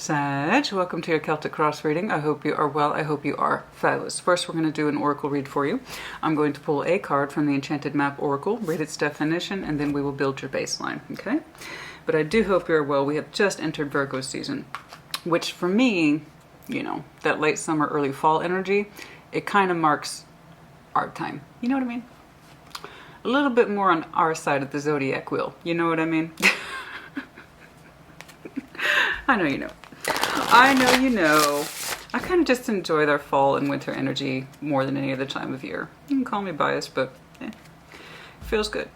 Sag, welcome to your Celtic Cross reading. I hope you are well. I hope you are fabulous. First, we're going to do an oracle read for you. I'm going to pull a card from the Enchanted Map Oracle, read its definition, and then we will build your baseline, okay? But I do hope you're well. We have just entered Virgo season, which for me, you know, that late summer, early fall energy, it kind of marks our time. You know what I mean? A little bit more on our side of the zodiac wheel. You know what I mean? I know you know. I know you know. I kind of just enjoy their fall and winter energy more than any other time of year. You can call me biased, but it feels good.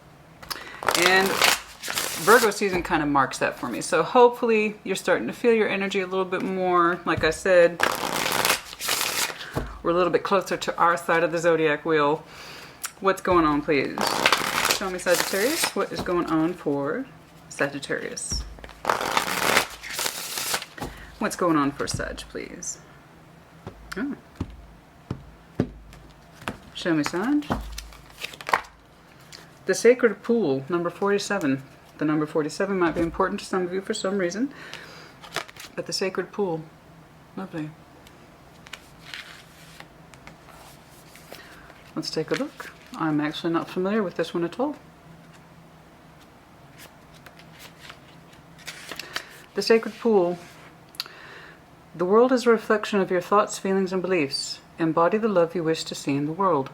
And Virgo season kind of marks that for me. So hopefully you're starting to feel your energy a little bit more. Like I said, we're a little bit closer to our side of the zodiac wheel. What's going on, please? Show me Sagittarius. What is going on for Sagittarius? What's going on for Sag, please? Oh. Show me Sag. The Sacred Pool, number 47. The number 47 might be important to some of you for some reason. But the Sacred Pool, lovely. Let's take a look. I'm actually not familiar with this one at all. The Sacred Pool. The world is a reflection of your thoughts, feelings, and beliefs. Embody the love you wish to see in the world.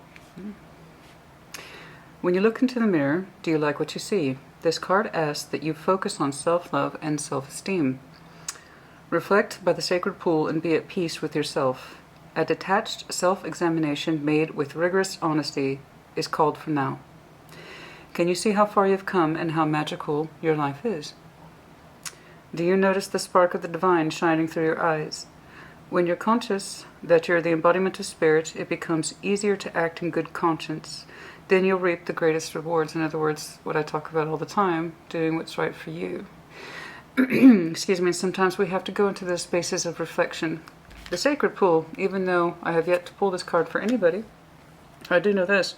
When you look into the mirror, do you like what you see? This card asks that you focus on self-love and self-esteem. Reflect by the sacred pool and be at peace with yourself. A detached self-examination made with rigorous honesty is called for now. Can you see how far you've come and how magical your life is? Do you notice the spark of the divine shining through your eyes? When you're conscious that you're the embodiment of spirit, it becomes easier to act in good conscience. Then you'll reap the greatest rewards. In other words, what I talk about all the time, doing what's right for you. Excuse me, sometimes we have to go into those spaces of reflection. The Sacred Pool, even though I have yet to pull this card for anybody, I do know this.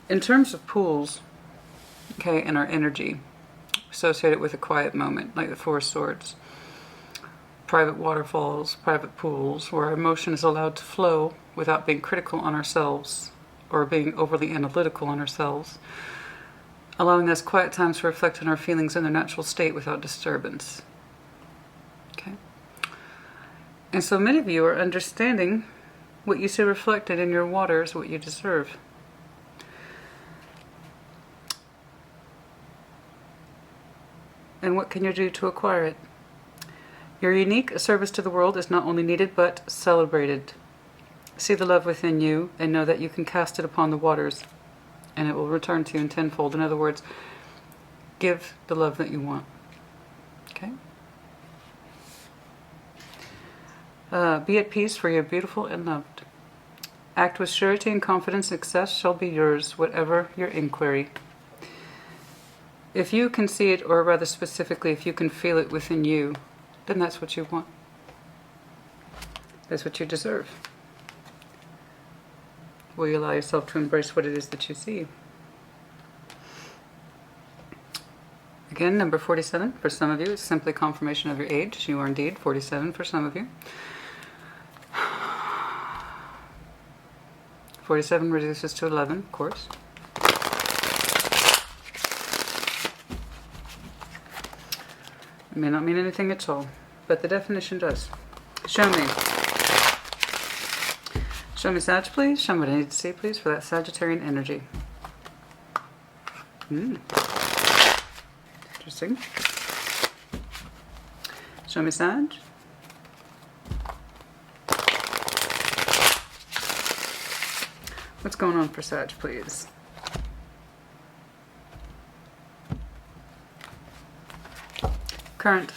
In terms of pools, okay, and our energy, associated with a quiet moment, like the Four of Swords. Private waterfalls, private pools, where our emotion is allowed to flow without being critical on ourselves or being overly analytical on ourselves, allowing us quiet times to reflect on our feelings in their natural state without disturbance. Okay? And so many of you are understanding what you see reflected in your water is what you deserve. And what can you do to acquire it? Your unique service to the world is not only needed, but celebrated. See the love within you and know that you can cast it upon the waters and it will return to you in tenfold. In other words, give the love that you want. Okay? Be at peace, for you are beautiful and loved. Act with surety and confidence. Success shall be yours, whatever your inquiry. If you can see it, or rather specifically, if you can feel it within you, then that's what you want. That's what you deserve. Will you allow yourself to embrace what it is that you see? Again, number 47, for some of you, it's simply confirmation of your age. You are indeed 47 for some of you. 47 reduces to 11, of course. It may not mean anything at all, but the definition does. Show me. Show me Sag, please. Show me what I need to see, please, for that Sagittarian energy. Interesting. Show me Sag. What's going on for Sag, please? Current.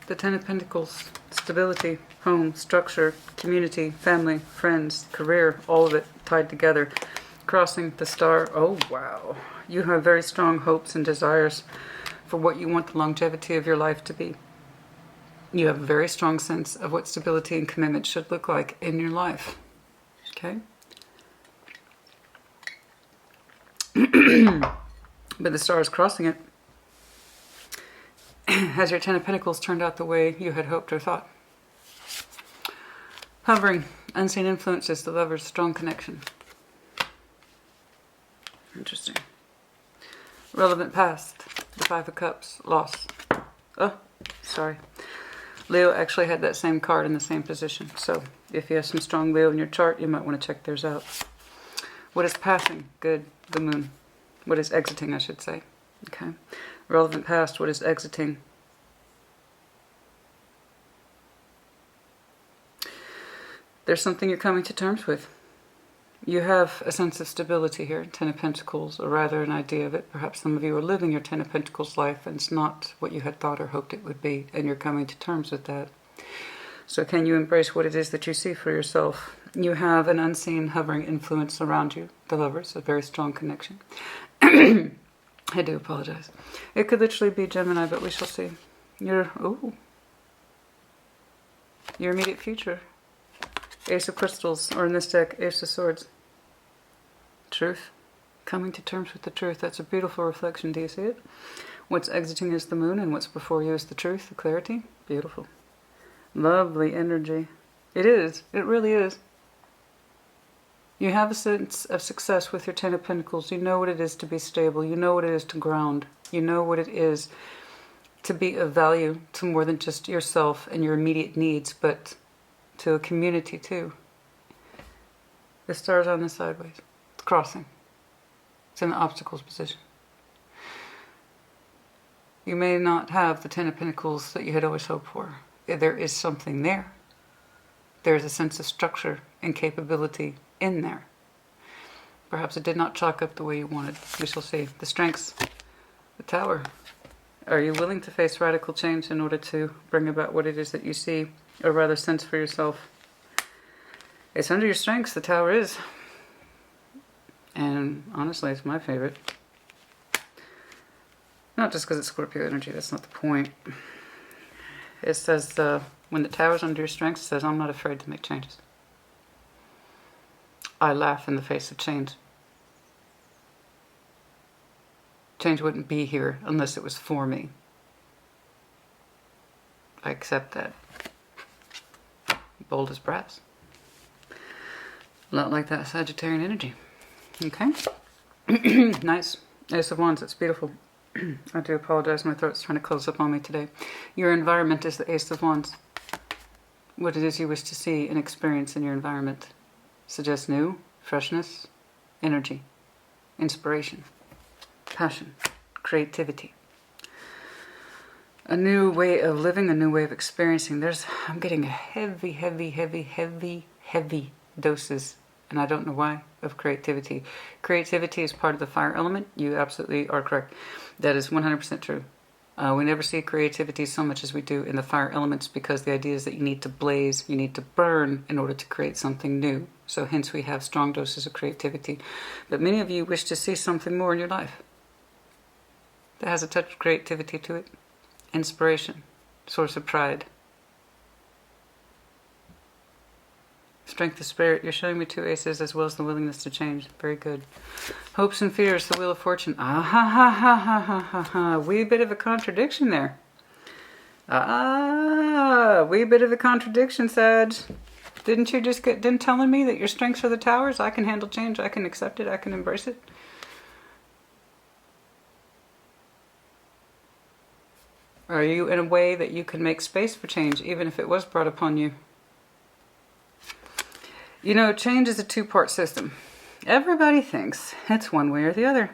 The Ten of Pentacles. Stability, home, structure, community, family, friends, career, all of it tied together. Crossing the star. Oh, wow. You have very strong hopes and desires for what you want the longevity of your life to be. You have a very strong sense of what stability and commitment should look like in your life. Okay? But the star is crossing it. Has your Ten of Pentacles turned out the way you had hoped or thought? Hovering, unseen influences, the Lovers, strong connection. Interesting. Relevant past, the Five of Cups, loss. Oh, sorry. Leo actually had that same card in the same position. So if you have some strong Leo in your chart, you might want to check theirs out. What is passing? Good. The Moon. What is exiting, I should say. Okay. Relevant past. What is exiting? There's something you're coming to terms with. You have a sense of stability here, Ten of Pentacles, or rather an idea of it. Perhaps some of you are living your Ten of Pentacles life and it's not what you had thought or hoped it would be, and you're coming to terms with that. So can you embrace what it is that you see for yourself? You have an unseen hovering influence around you, the Lovers, a very strong connection. I do apologize. It could literally be Gemini, but we shall see. Your immediate future. Ace of Crystals, or in this deck, Ace of Swords. Truth. Coming to terms with the truth. That's a beautiful reflection. Do you see it? What's exiting is the Moon, and what's before you is the truth, the clarity. Beautiful. Lovely energy. It is. It really is. You have a sense of success with your Ten of Pentacles. You know what it is to be stable. You know what it is to ground. You know what it is to be of value to more than just yourself and your immediate needs, but to a community too. The star's on the sideways. It's crossing. It's in the obstacles position. You may not have the Ten of Pentacles that you had always hoped for. There is something there. There's a sense of structure and capability in there. Perhaps it did not chalk up the way you wanted. We shall see. The strengths. The Tower. Are you willing to face radical change in order to bring about what it is that you see, or rather sense for yourself? It's under your strengths, the Tower is. And honestly, it's my favorite. Not just because it's Scorpio energy, that's not the point. It says, when the Tower's under your strengths, it says, I'm not afraid to make changes. I laugh in the face of change. Change wouldn't be here unless it was for me. I accept that. Bold as brass. A lot like that Sagittarian energy. Okay. Nice. Ace of Wands, it's beautiful. I do apologize, my throat's trying to close up on me today. Your environment is the Ace of Wands. What it is you wish to see and experience in your environment suggests new, freshness, energy, inspiration, passion, creativity. A new way of living, a new way of experiencing. I'm getting a heavy doses, and I don't know why, of creativity. Creativity is part of the fire element. You absolutely are correct. That is 100% true. We never see creativity so much as we do in the fire elements, because the idea is that you need to blaze, you need to burn in order to create something new. So hence we have strong doses of creativity. But many of you wish to see something more in your life that has a touch of creativity to it. Inspiration, source of pride. Strength of spirit. You're showing me two aces as well as the willingness to change. Very good. Hopes and fears. The Wheel of Fortune. Ah ha ha ha ha ha ha ha. Wee bit of a contradiction there. Wee bit of a contradiction, Sag. Didn't you just get done telling me that your strengths are the Towers? I can handle change. I can accept it. I can embrace it. Are you in a way that you can make space for change, even if it was brought upon you? You know, change is a two-part system. Everybody thinks it's one way or the other.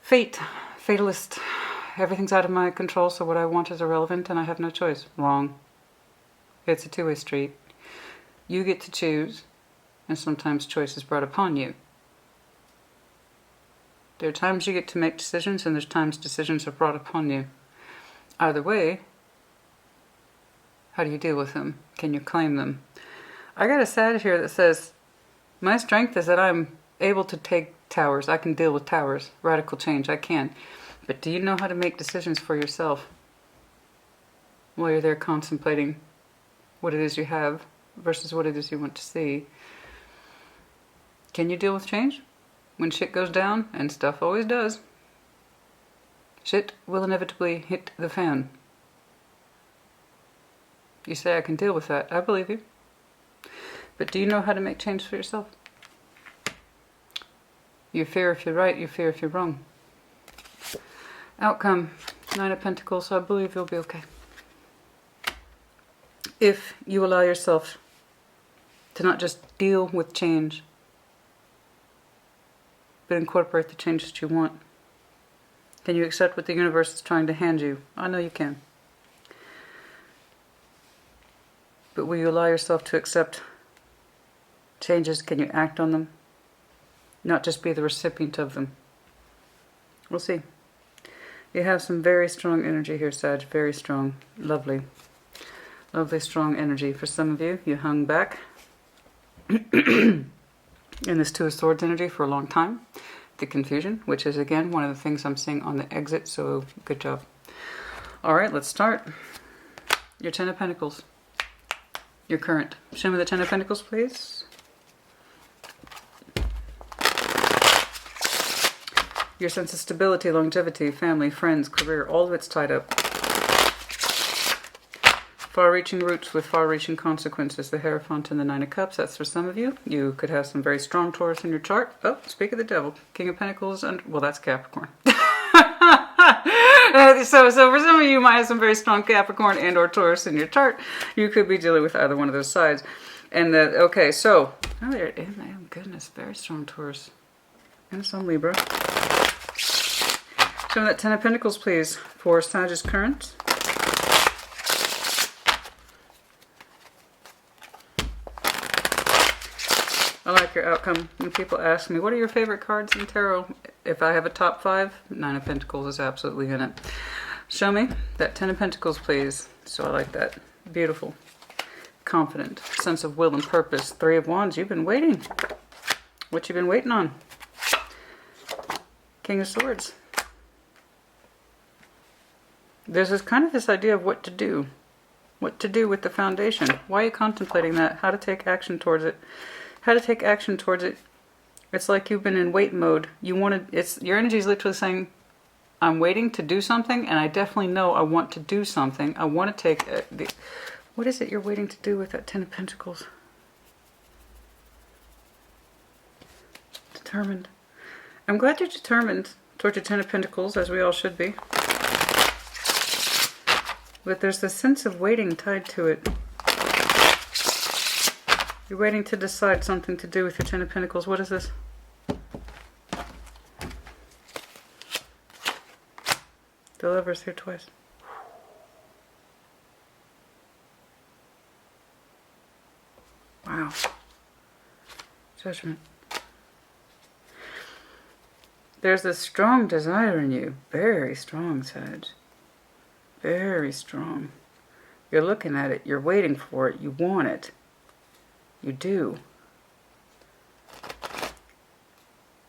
Fate, fatalist. Everything's out of my control, so what I want is irrelevant and I have no choice. Wrong. It's a two-way street. You get to choose, and sometimes choice is brought upon you. There are times you get to make decisions, and there's times decisions are brought upon you. Either way, how do you deal with them? Can you claim them? I got a Sag here that says, my strength is that I'm able to take Towers. I can deal with Towers. Radical change, I can. But do you know how to make decisions for yourself while you're there contemplating what it is you have versus what it is you want to see? Can you deal with change when shit goes down? And stuff always does. Shit will inevitably hit the fan. You say I can deal with that. I believe you. But do you know how to make change for yourself? You fear if you're right, you fear if you're wrong. Outcome, 9 of Pentacles, so I believe you'll be okay. If you allow yourself to not just deal with change, but incorporate the changes that you want. Can you accept what the universe is trying to hand you? I know you can. But will you allow yourself to accept changes? Can you act on them? Not just be the recipient of them. We'll see. You have some very strong energy here, Sag. Very strong. Lovely. Lovely, strong energy. For some of you, you hung back in this Two of Swords energy for a long time. The confusion, which is, again, one of the things I'm seeing on the exit, so good job. All right, let's start. Your 10 of Pentacles. Your current. Show me the 10 of Pentacles, please. Your sense of stability, longevity, family, friends, career, all of it's tied up. Far-reaching roots with far-reaching consequences. The Hierophant and the 9 of Cups. That's for some of you. You could have some very strong Taurus in your chart. Oh, speak of the devil. King of Pentacles, and well, that's Capricorn. So for some of you, you might have some very strong Capricorn and or Taurus in your chart. You could be dealing with either one of those sides. And okay, so oh, there, oh goodness, very strong Taurus and some Libra. Show me that 10 of Pentacles, please, for Sag's current. I like your outcome. When people ask me, what are your favorite cards in tarot? If I have a top 5, 9 of Pentacles is absolutely in it. Show me that 10 of Pentacles, please. So I like that. Beautiful. Confident. Sense of will and purpose. 3 of Wands. You've been waiting. What you been waiting on? King of Swords. There's this idea of what to do. What to do with the foundation. Why are you contemplating that? How to take action towards it. How to take action towards it. It's like you've been in wait mode. Your energy is literally saying, I'm waiting to do something, and I definitely know I want to do something. I want to take what is it you're waiting to do with that 10 of Pentacles? Determined. I'm glad you're determined towards your 10 of Pentacles, as we all should be. But there's this sense of waiting tied to it. You're waiting to decide something to do with your 10 of Pentacles. What is this? The Lover's here twice. Wow. Judgment. There's this strong desire in you. Very strong, Sag. Very strong. You're looking at it. You're waiting for it. You want it. You do.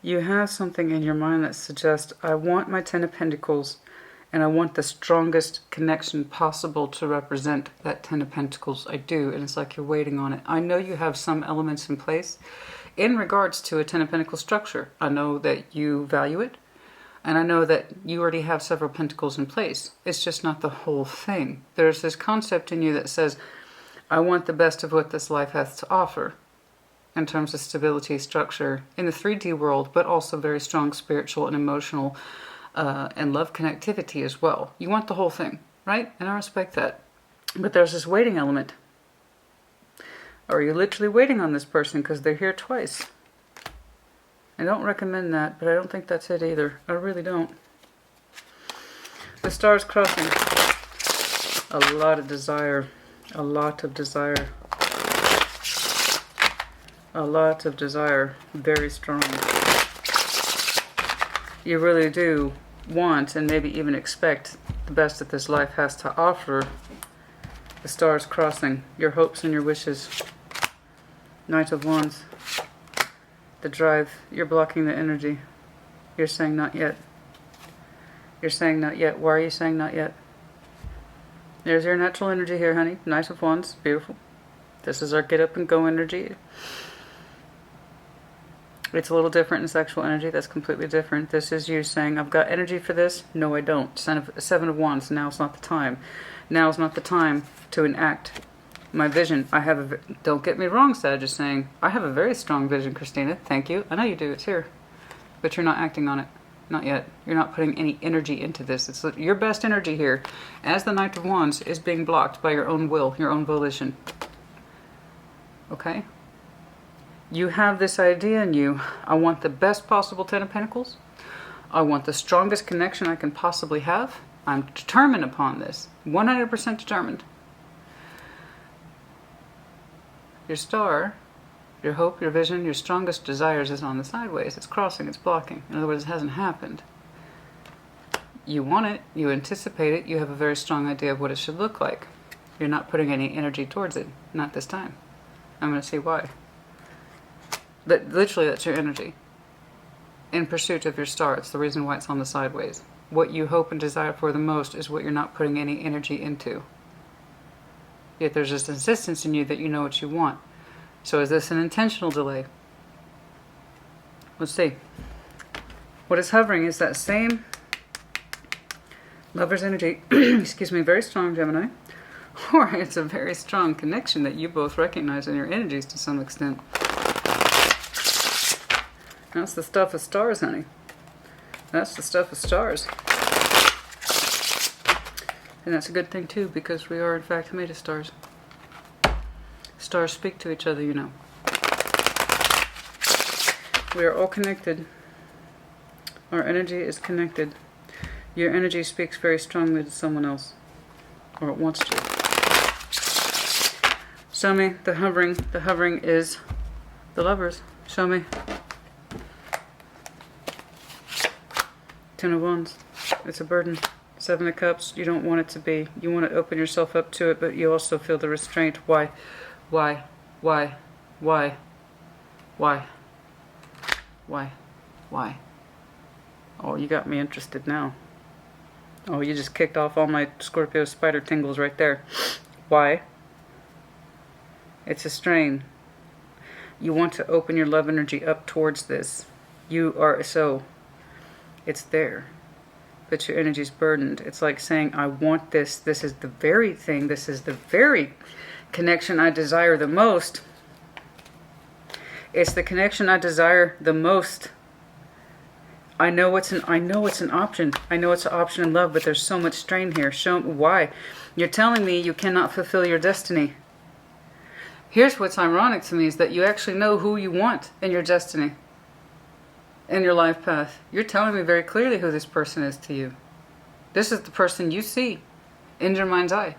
You have something in your mind that suggests, I want my 10 of Pentacles, and I want the strongest connection possible to represent that 10 of Pentacles. I do, and it's like you're waiting on it. I know you have some elements in place in regards to a 10 of Pentacles structure. I know that you value it, and I know that you already have several Pentacles in place. It's just not the whole thing. There's this concept in you that says, I want the best of what this life has to offer in terms of stability, structure in the 3D world, but also very strong spiritual and emotional and love connectivity as well. You want the whole thing, right? And I respect that. But there's this waiting element. Are you literally waiting on this person because they're here twice? I don't recommend that, but I don't think that's it either. I really don't. The stars crossing. A lot of desire. A lot of desire. A lot of desire. Very strong. You really do want and maybe even expect the best that this life has to offer. The stars crossing. Your hopes and your wishes. Knight of Wands. The drive. You're blocking the energy. You're saying not yet. You're saying not yet. Why are you saying not yet? There's your natural energy here, honey. Knight of Wands. Beautiful. This is our get up and go energy. It's a little different in sexual energy. That's completely different. This is you saying, I've got energy for this. No, I don't. Seven of Wands. Now's not the time. Now's not the time to enact my vision. Don't get me wrong, Sag is saying, I have a very strong vision, Christina. Thank you. I know you do. It's here. But you're not acting on it. Not yet. You're not putting any energy into this. It's your best energy here, as the Knight of Wands, is being blocked by your own will, your own volition. Okay? You have this idea in you. I want the best possible Ten of Pentacles. I want the strongest connection I can possibly have. I'm determined upon this. 100% determined. Your star, your hope, your vision, your strongest desires is on the sideways. It's crossing, it's blocking. In other words, it hasn't happened. You want it, you anticipate it, you have a very strong idea of what it should look like. You're not putting any energy towards it. Not this time. I'm going to see why. But literally, that's your energy. In pursuit of your star. It's the reason why it's on the sideways. What you hope and desire for the most is what you're not putting any energy into. Yet there's this insistence in you that you know what you want. So is this an intentional delay? Let's see. What is hovering is that same Lover's energy, excuse me, very strong, Gemini. Or it's a very strong connection that you both recognize in your energies to some extent. That's the stuff of stars, honey. That's the stuff of stars. And that's a good thing too, because we are in fact made of stars. Stars speak to each other, you know. We are all connected. Our energy is connected. Your energy speaks very strongly to someone else. Or it wants to. Show me the hovering. The hovering is the Lovers. Show me. Ten of Wands. It's a burden. Seven of Cups. You don't want it to be. You want to open yourself up to it, but you also feel the restraint. Why? Why? Why? Why? Why? Why? Why? Oh, you got me interested now. Oh, you just kicked off all my Scorpio spider tingles right there. Why? It's a strain. You want to open your love energy up towards this. You are so. It's there. But your energy's burdened. It's like saying, I want this. This is the very thing. This is the very connection I desire the most. It's the connection I desire the most. I know it's an option. I know it's an option in love, but there's so much strain here. Show me why. You're telling me you cannot fulfill your destiny. Here's what's ironic to me is that you actually know who you want in your destiny, in your life path. You're telling me very clearly who this person is to you. This is the person you see in your mind's eye.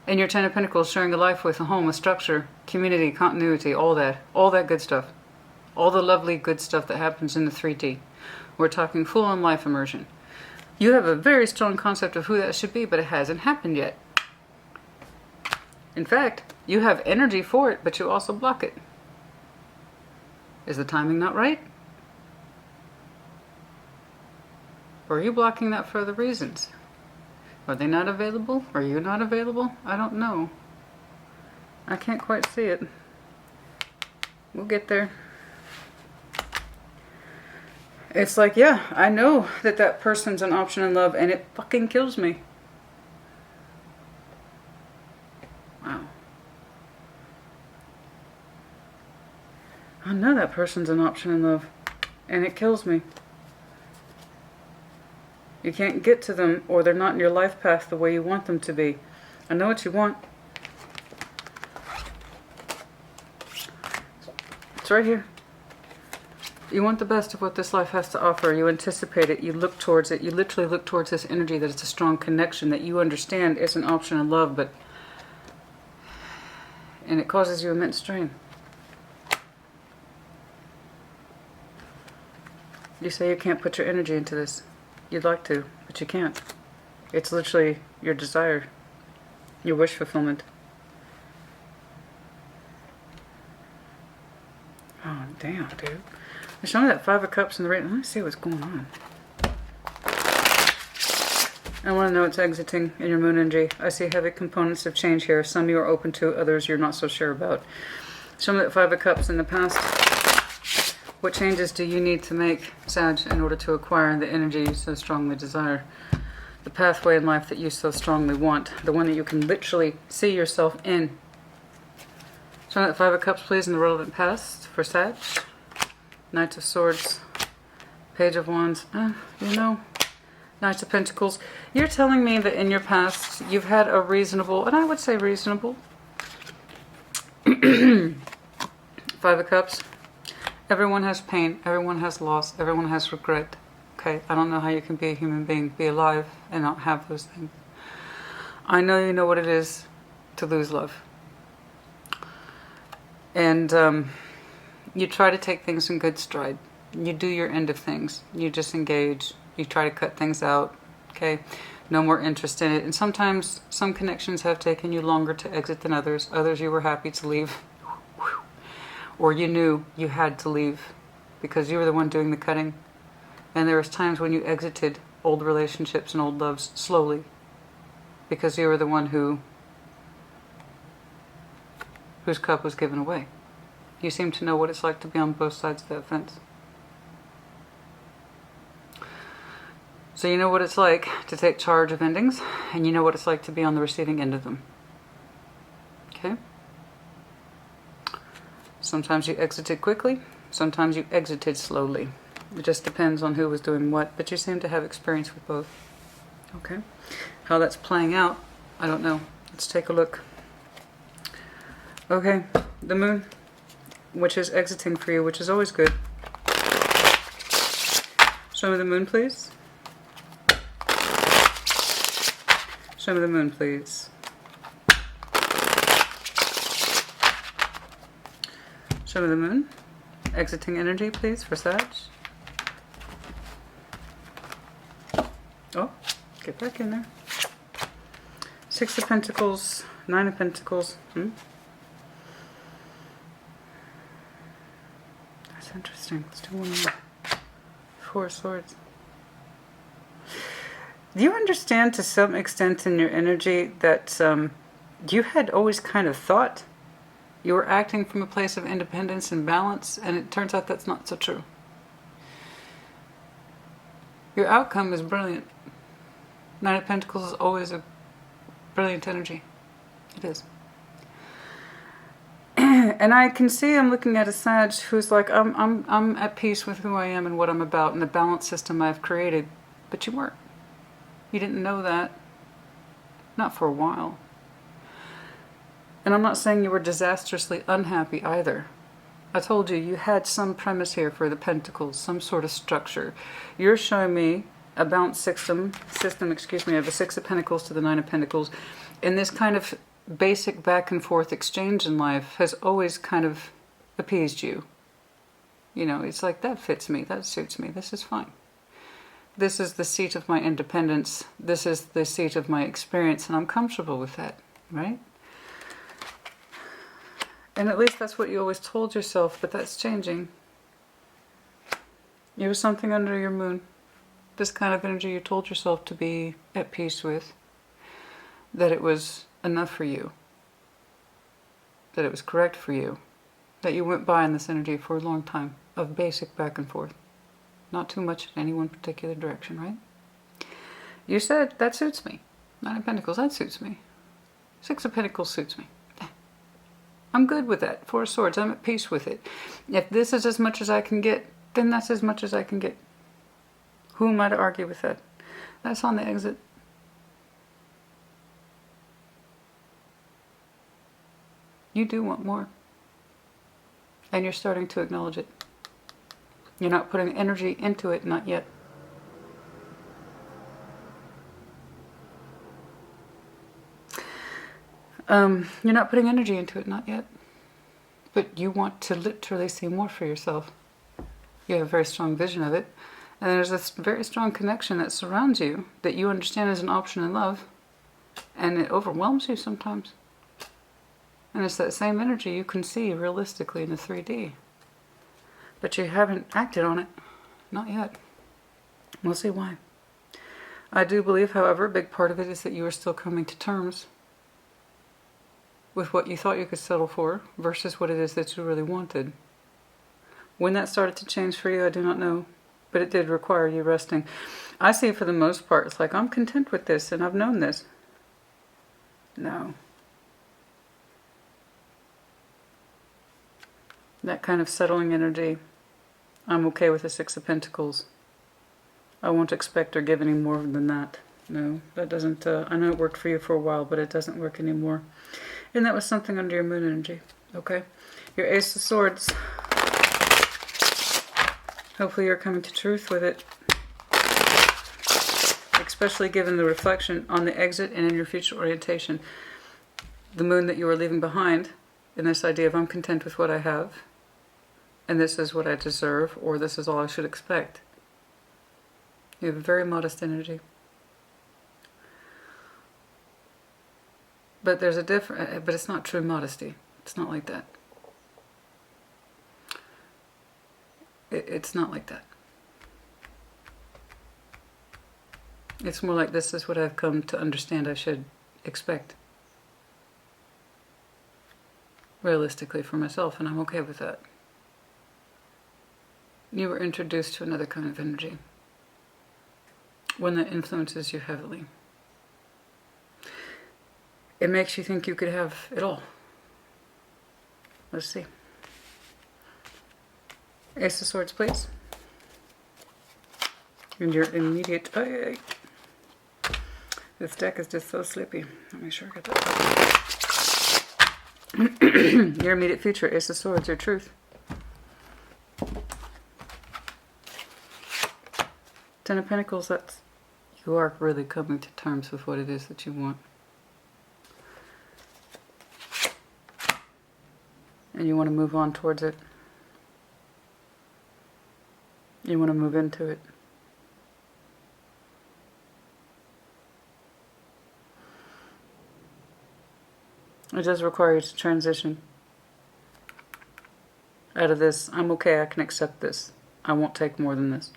In your Ten of Pentacles, sharing a life with, a home, a structure, community, continuity, all that good stuff. All the lovely good stuff that happens in the 3D. We're talking full-on life immersion. You have a very strong concept of who that should be, but it hasn't happened yet. In fact, you have energy for it, but you also block it. Is the timing not right? Or are you blocking that for other reasons? Are they not available? Are you not available? I don't know. I can't quite see it. We'll get there. It's like, yeah, I know that that person's an option in love, and it fucking kills me. Wow. I know that person's an option in love, and it kills me. You can't get to them, or they're not in your life path the way you want them to be. I know what you want. It's right here. You want the best of what this life has to offer. You anticipate it. You look towards it. You literally look towards this energy that it's a strong connection that you understand is an option in love, but... and it causes you immense strain. You say you can't put your energy into this. You'd like to, but you can't. It's literally your desire, your wish fulfillment. Oh, damn, dude. Show me that Five of Cups in the right. Let me see what's going on. I want to know it's exiting in your moon energy. I see heavy components of change here. Some you are open to, others you're not so sure about. Show me that Five of Cups in the past. What changes do you need to make, Sag, in order to acquire the energy you so strongly desire? The pathway in life that you so strongly want. The one that you can literally see yourself in. Show me that Five of Cups, please, in the relevant past for Sag. Knight of Swords. Page of Wands. You know, Knight of Pentacles. You're telling me that in your past you've had a reasonable, and I would say reasonable, Five of Cups. Everyone has pain. Everyone has loss. Everyone has regret. Okay, I don't know how you can be a human being, be alive, and not have those things. I know you know what it is to lose love. And you try to take things in good stride. You do your end of things. You disengage. You try to cut things out. Okay, no more interest in it. And sometimes some connections have taken you longer to exit than others. Others you were happy to leave. Or you knew you had to leave because you were the one doing the cutting. And there was times when you exited old relationships and old loves slowly because you were the one whose cup was given away. You seem to know what it's like to be on both sides of that fence. So you know what it's like to take charge of endings, and you know what it's like to be on the receiving end of them. Okay? Sometimes you exited quickly, sometimes you exited slowly. It just depends on who was doing what, but you seem to have experience with both. Okay? How that's playing out, I don't know. Let's take a look. Okay, the moon, which is exiting for you, which is always good. Show me the moon, please. Show me the moon, please. Show me the moon. Exiting energy, please, for Sag. Oh, get back in there. Six of Pentacles, Nine of Pentacles. That's interesting. Let's do one more. Four of Swords. Do you understand to some extent in your energy that you had always kind of thought you were acting from a place of independence and balance, and it turns out that's not so true? Your outcome is brilliant. Nine of Pentacles is always a brilliant energy. It is. And I can see I'm looking at a Sag who's like, I'm at peace with who I am and what I'm about and the balance system I've created. But you weren't. You didn't know that. Not for a while. And I'm not saying you were disastrously unhappy either. I told you, you had some premise here for the Pentacles, some sort of structure. You're showing me a balance system, of the Six of Pentacles to the Nine of Pentacles. And this kind of basic back and forth exchange in life has always kind of appeased you. You know, it's like, that fits me, that suits me, this is fine. This is the seat of my independence. This is the seat of my experience, and I'm comfortable with that, right? And at least that's what you always told yourself, but that's changing. There was something under your moon. This kind of energy you told yourself to be at peace with. That it was enough for you. That it was correct for you. That you went by in this energy for a long time of basic back and forth. Not too much in any one particular direction, right? You said, that suits me. Nine of Pentacles, that suits me. Six of Pentacles suits me. I'm good with that. Four of Swords, I'm at peace with it. If this is as much as I can get, then that's as much as I can get. Who am I to argue with that? That's on the exit. You do want more. And you're starting to acknowledge it. You're not putting energy into it, not yet. You're not putting energy into it, not yet. But you want to literally see more for yourself. You have a very strong vision of it. And there's this very strong connection that surrounds you that you understand as an option in love. And it overwhelms you sometimes. And it's that same energy you can see realistically in the 3D. But you haven't acted on it. Not yet. We'll see why. I do believe, however, a big part of it is that you are still coming to terms with what you thought you could settle for versus what it is that you really wanted. When that started to change for you, I do not know. But it did require you resting. I see for the most part, it's like, I'm content with this and I've known this. No. That kind of settling energy. I'm okay with the Six of Pentacles. I won't expect or give any more than that. No, that doesn't, I know it worked for you for a while, but it doesn't work anymore. And that was something under your moon energy, okay? Your Ace of Swords. Hopefully you're coming to truth with it. Especially given the reflection on the exit and in your future orientation. The moon that you are leaving behind, in this idea of I'm content with what I have, and this is what I deserve, or this is all I should expect. You have a very modest energy. But there's a difference, but it's not true modesty. It's not like that. It's not like that. It's more like this is what I've come to understand I should expect. Realistically for myself, and I'm okay with that. You were introduced to another kind of energy. One that influences you heavily. It makes you think you could have it all. Let's see. Ace of Swords, please. And your immediate... This deck is just so slippy. Let me make sure I got that. Your immediate future, Ace of Swords, your truth. Ten of Pentacles, that's... You are really coming to terms with what it is that you want. And you want to move on towards it. You want to move into it. It does require you to transition out of this. I'm okay, I can accept this. I won't take more than this.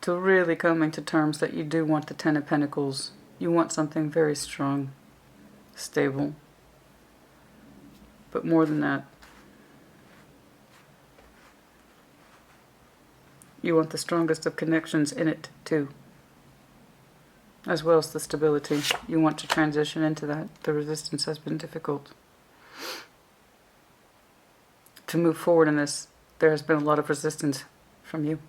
To really coming to terms that you do want the Ten of Pentacles. You want something very strong, stable. But more than that, you want the strongest of connections in it too. As well as the stability. You want to transition into that. The resistance has been difficult. To move forward in this, there has been a lot of resistance from you.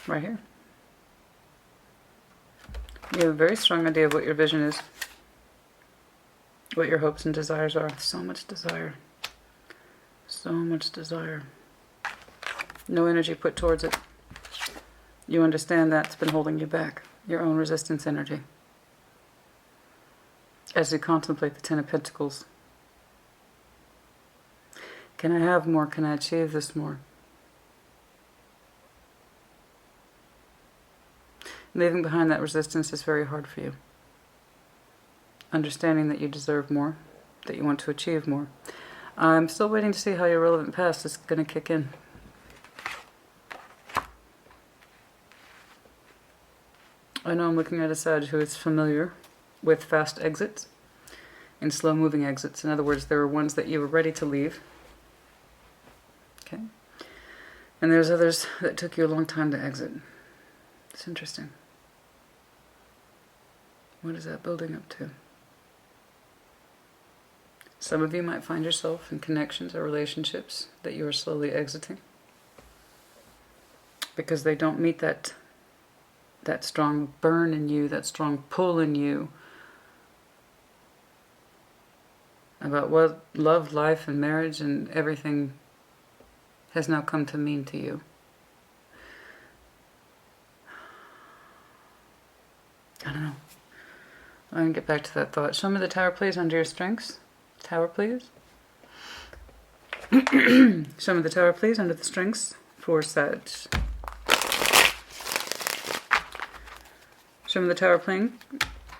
Right here. You have a very strong idea of what your vision is. What your hopes and desires are. So much desire. So much desire. No energy put towards it. You understand that's been holding you back. Your own resistance energy. As you contemplate the Ten of Pentacles. Can I have more? Can I achieve this more? Leaving behind that resistance is very hard for you. Understanding that you deserve more, that you want to achieve more. I'm still waiting to see how your relevant past is going to kick in. I know I'm looking at a Sag who is familiar with fast exits and slow-moving exits. In other words, there are ones that you were ready to leave. Okay. And there's others that took you a long time to exit. It's interesting. What is that building up to? Some of you might find yourself in connections or relationships that you are slowly exiting because they don't meet that strong burn in you, that strong pull in you about what love, life, and marriage and everything has now come to mean to you. I don't know. I'm going to get back to that thought. Show me the Tower, please, under your strengths. Tower, please. Show me the Tower, please, under the strengths for Sag. Show me the Tower, please.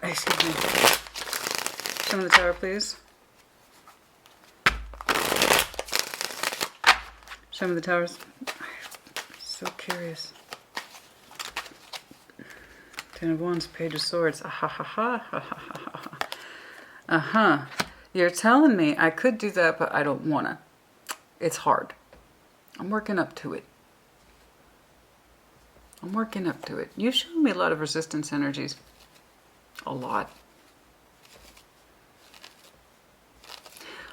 Excuse me. Show me the Tower, please. Show me the Towers. So curious. Ten of Wands, Page of Swords. Ah ha ha ha ha ha ha. Uh-huh. You're telling me I could do that, but I don't want to. It's hard. I'm working up to it. I'm working up to it. You showed me a lot of resistance energies. A lot.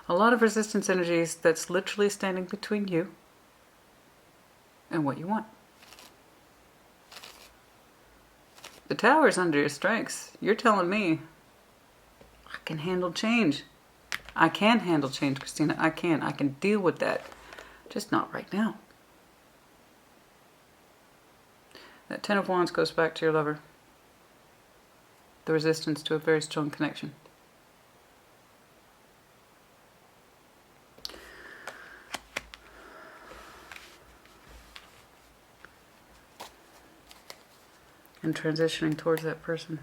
A lot of resistance energies that's literally standing between you and what you want. The Tower is under your strengths. You're telling me I can handle change. I can handle change, Christina. I can. I can deal with that. Just not right now. That Ten of Wands goes back to your lover. The resistance to a very strong connection. And transitioning towards that person.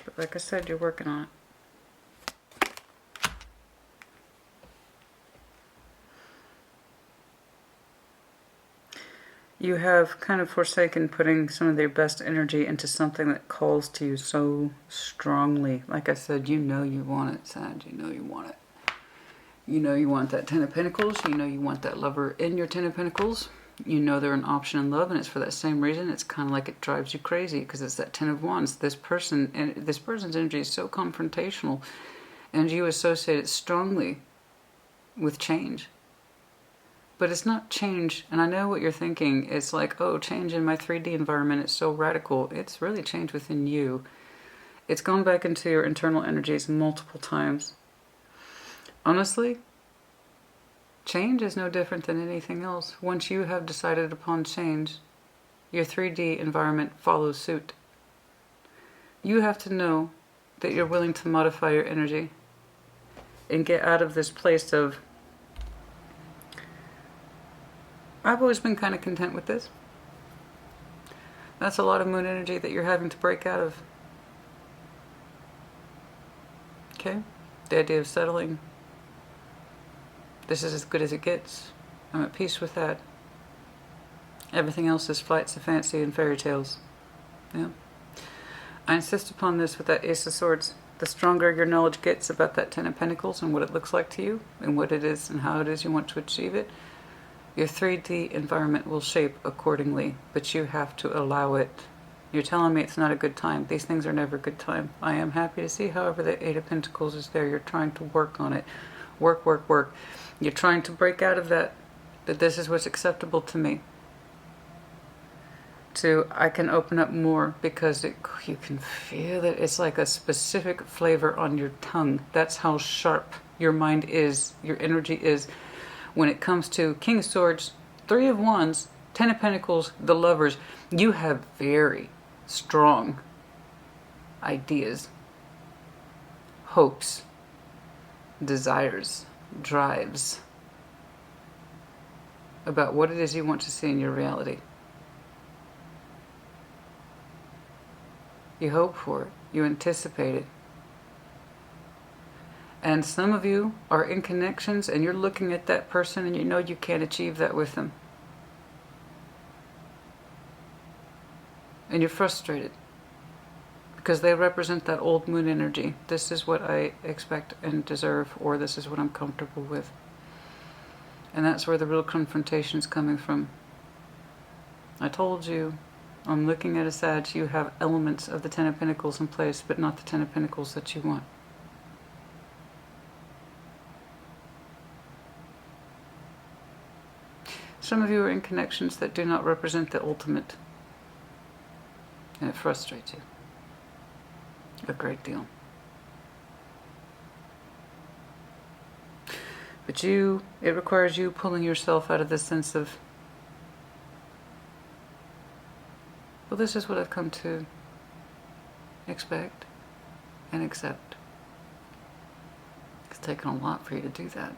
But like I said, you're working on it. You have kind of forsaken putting some of your best energy into something that calls to you so strongly. Like I said, you know you want it, Sag. You know you want it. You know you want that Ten of Pentacles. You know you want that lover in your Ten of Pentacles. You know they're an option in love, and it's for that same reason. It's kind of like it drives you crazy because it's that Ten of Wands. This person, and this person's energy is so confrontational, and you associate it strongly with change. But it's not change, and I know what you're thinking. It's like, oh, change in my 3D environment, it's so radical. It's really change within you. It's gone back into your internal energies multiple times. Honestly, change is no different than anything else. Once you have decided upon change, your 3D environment follows suit. You have to know that you're willing to modify your energy and get out of this place of, I've always been kind of content with this. That's a lot of moon energy that you're having to break out of. Okay? The idea of settling. This is as good as it gets. I'm at peace with that. Everything else is flights of fancy and fairy tales. Yeah. I insist upon this with that Ace of Swords. The stronger your knowledge gets about that Ten of Pentacles and what it looks like to you, and what it is and how it is you want to achieve it, your 3D environment will shape accordingly, but you have to allow it. You're telling me it's not a good time. These things are never a good time. I am happy to see, however, the Eight of Pentacles is there. You're trying to work on it. Work, work, work. You're trying to break out of that this is what's acceptable to me. To, I can open up more because you can feel it. It's like a specific flavor on your tongue. That's how sharp your mind is, your energy is. When it comes to King of Swords, Three of Wands, Ten of Pentacles, the lovers, you have very strong ideas, hopes, desires, drives about what it is you want to see in your reality. You hope for it. You anticipate it. And some of you are in connections and you're looking at that person and you know you can't achieve that with them. And you're frustrated because they represent that old moon energy. This is what I expect and deserve, or this is what I'm comfortable with. And that's where the real confrontation is coming from. I told you, I'm looking at a Sag, you have elements of the Ten of Pentacles in place, but not the Ten of Pentacles that you want. Some of you are in connections that do not represent the ultimate, and it frustrates you a great deal. But it requires you pulling yourself out of this sense of, well, this is what I've come to expect and accept. It's taken a lot for you to do that.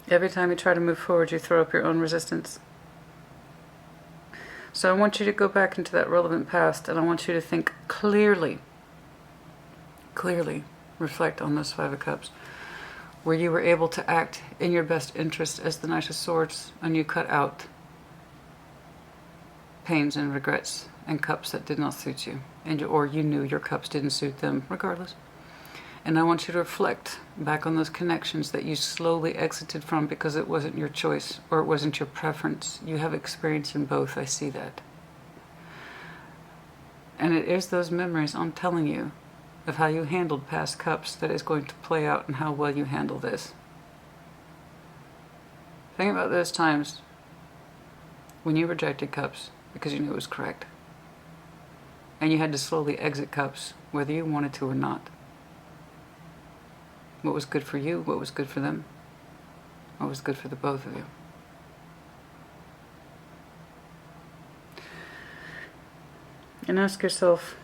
Every time you try to move forward, you throw up your own resistance. So I want you to go back into that relevant past, and I want you to think clearly, reflect on those Five of Cups. where you were able to act in your best interest as the Knight of Swords, and you cut out pains and regrets and cups that did not suit you, or you knew your cups didn't suit them, regardless. And I want you to reflect back on those connections that you slowly exited from because it wasn't your choice or it wasn't your preference. You have experience in both, I see that. And it is those memories, I'm telling you, of how you handled past cups that is going to play out and how well you handle this. Think about those times when you rejected cups because you knew it was correct. And you had to slowly exit cups, whether you wanted to or not. What was good for you, what was good for them, what was good for the both of you. And ask yourself,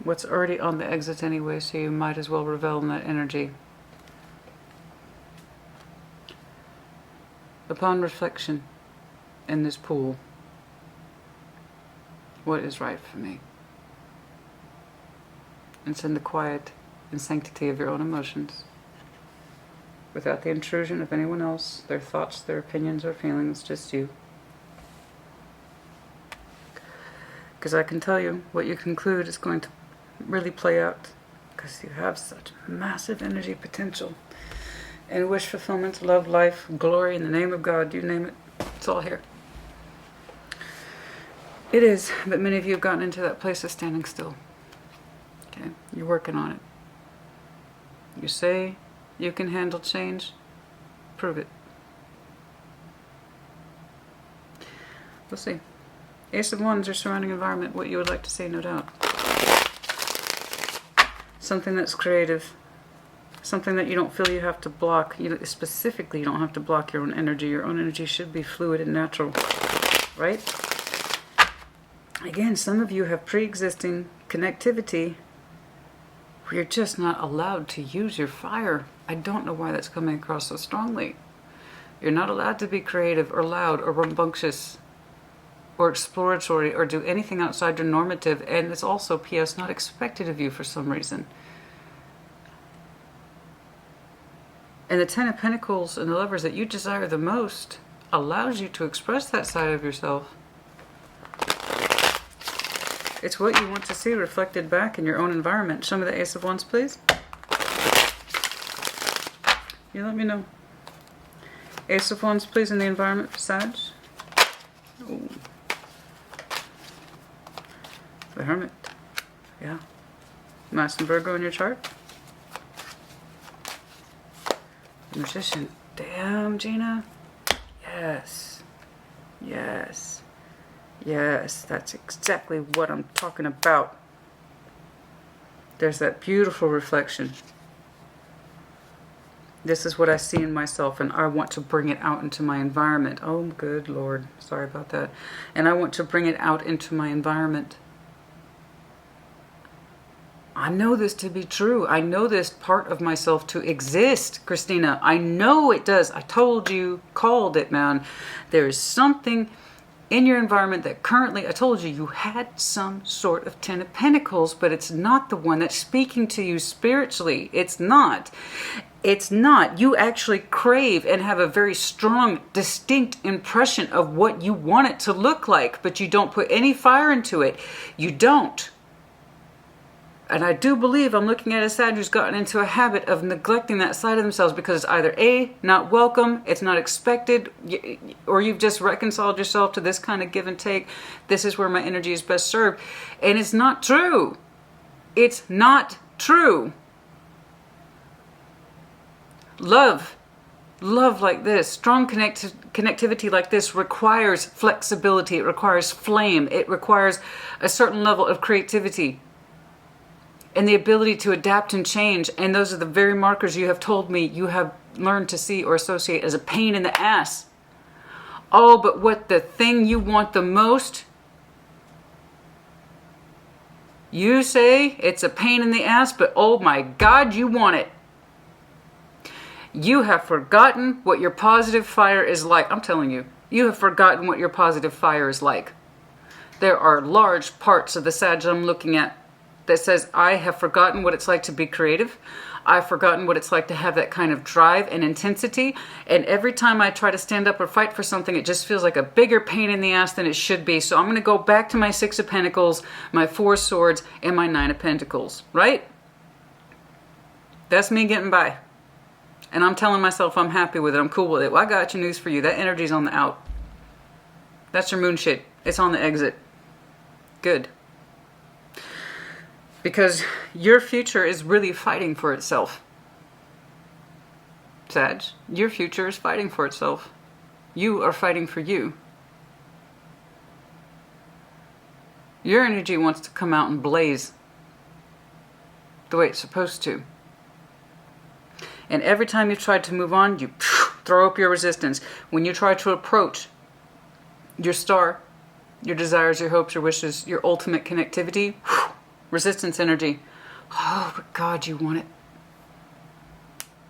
what's already on the exit anyway, so you might as well revel in that energy. Upon reflection in this pool, what is right for me? And send the quiet and sanctity of your own emotions, without the intrusion of anyone else, their thoughts, their opinions or feelings, just you. Because I can tell you, what you conclude is going to really play out, because you have such massive energy potential and wish fulfillment, love, life, glory, in the name of God, you name it, it's all here. It is, but many of you have gotten into that place of standing still. Okay, you're working on it. You say you can handle change, prove it. We'll see. Ace of Wands, your surrounding environment, what you would like to see, no doubt. Something that's creative. Something that you don't feel you have to block. Specifically, you don't have to block your own energy. Your own energy should be fluid and natural. Right? Again, some of you have pre-existing connectivity where you're just not allowed to use your fire. I don't know why that's coming across so strongly. You're not allowed to be creative or loud or rambunctious or exploratory or do anything outside your normative, and it's also, P.S., not expected of you for some reason. And the Ten of Pentacles and the Lovers that you desire the most allows you to express that side of yourself. It's what you want to see reflected back in your own environment. Show me the Ace of Wands, please. You let me know. Ace of Wands, please, in the environment for Sag. Ooh. The Hermit. Yeah. Mars and Virgo in your chart. Magician. Damn, Gina. Yes. Yes. Yes, that's exactly what I'm talking about. There's that beautiful reflection. This is what I see in myself, and I want to bring it out into my environment. Oh, good Lord. Sorry about that. And I want to bring it out into my environment. I know this to be true. I know this part of myself to exist, Christina. I know it does. I told you, called it, man. There is something in your environment that currently, I told you, you had some sort of Ten of Pentacles, but it's not the one that's speaking to you spiritually. It's not. It's not. You actually crave and have a very strong, distinct impression of what you want it to look like, but you don't put any fire into it. You don't. And I do believe I'm looking at a Sag who's gotten into a habit of neglecting that side of themselves because it's either A, not welcome, it's not expected, or you've just reconciled yourself to this kind of give and take. This is where my energy is best served. And it's not true. It's not true. Love like this, strong connectivity like this requires flexibility. It requires flame. It requires a certain level of creativity and the ability to adapt and change. And those are the very markers you have told me you have learned to see or associate as a pain in the ass. Oh, but what the thing you want the most, you say it's a pain in the ass, but oh my God, you want it. You have forgotten what your positive fire is like. I'm telling you, you have forgotten what your positive fire is like. There are large parts of the Sag I'm looking at that says, I have forgotten what it's like to be creative. I've forgotten what it's like to have that kind of drive and intensity. And every time I try to stand up or fight for something, it just feels like a bigger pain in the ass than it should be. So I'm going to go back to my Six of Pentacles, my Four of Swords, and my Nine of Pentacles, right? That's me getting by. And I'm telling myself I'm happy with it. I'm cool with it. Well, I got your news for you. That energy's on the out. That's your moon shit. It's on the exit. Good. Because your future is really fighting for itself. Sag, your future is fighting for itself. You are fighting for you. Your energy wants to come out and blaze the way it's supposed to. And every time you try to move on, you throw up your resistance. When you try to approach your star, your desires, your hopes, your wishes, your ultimate connectivity, resistance energy. Oh, but God, you want it.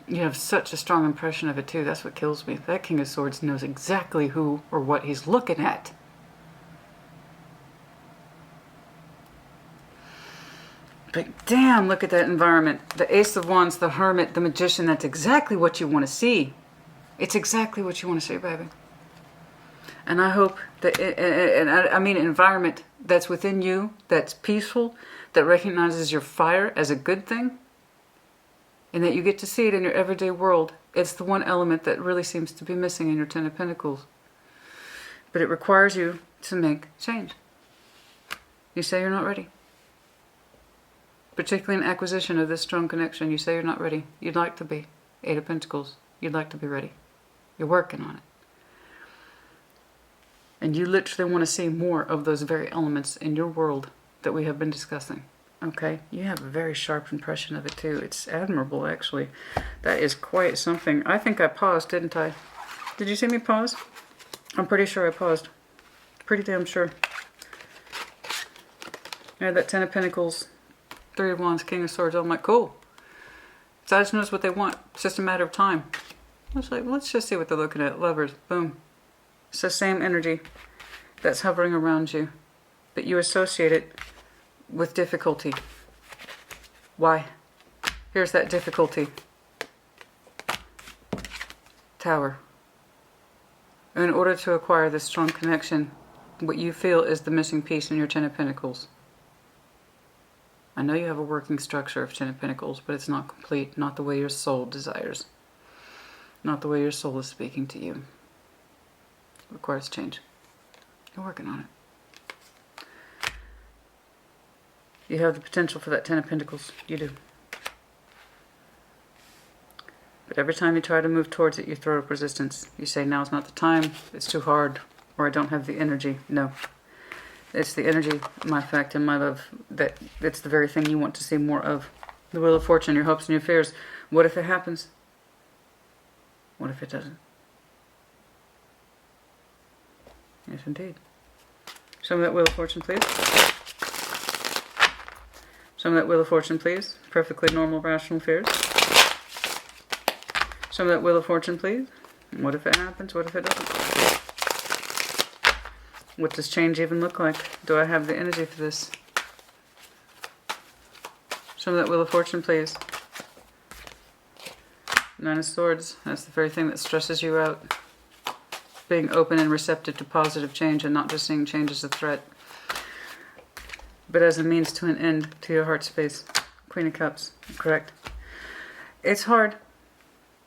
You have such a strong impression of it too. That's what kills me. That King of Swords knows exactly who or what he's looking at. But damn, look at that environment. The Ace of Wands, the Hermit, the Magician. That's exactly what you want to see. It's exactly what you want to see, baby. And I hope that, I mean environment that's within you, that's peaceful, that recognizes your fire as a good thing, and that you get to see it in your everyday world. It's the one element that really seems to be missing in your Ten of Pentacles. But it requires you to make change. You say you're not ready. Particularly in acquisition of this strong connection, you say you're not ready. You'd like to be. Eight of Pentacles. You'd like to be ready. You're working on it. And you literally want to see more of those very elements in your world that we have been discussing. Okay? You have a very sharp impression of it too. It's admirable, actually. That is quite something. I think I paused, didn't I? Did you see me pause? I'm pretty sure I paused. Pretty damn sure. I had that Ten of Pentacles, Three of Wands, King of Swords. I'm like, cool. Sag knows what they want. It's just a matter of time. I was like, let's just see what they're looking at. Lovers. Boom. It's the same energy that's hovering around you, but you associate it with difficulty. Why? Here's that difficulty. Tower. In order to acquire this strong connection, what you feel is the missing piece in your Ten of Pentacles. I know you have a working structure of Ten of Pentacles, but it's not complete, not the way your soul desires. Not the way your soul is speaking to you. It requires change. You're working on it. You have the potential for that Ten of Pentacles. You do. But every time you try to move towards it, you throw up resistance. You say, now's not the time, it's too hard, or I don't have the energy. No. It's the energy, my fact, and my love, that it's the very thing you want to see more of. The Wheel of Fortune, your hopes and your fears. What if it happens? What if it doesn't? Yes, indeed. Show me that Wheel of Fortune, please. Show me that Wheel of Fortune, please. Perfectly normal, rational fears. Show me that Wheel of Fortune, please. What if it happens? What if it doesn't? What does change even look like? Do I have the energy for this? Show me that Wheel of Fortune, please. Nine of Swords. That's the very thing that stresses you out. Being open and receptive to positive change and not just seeing change as a threat, but as a means to an end to your heart space. Queen of Cups. Correct. It's hard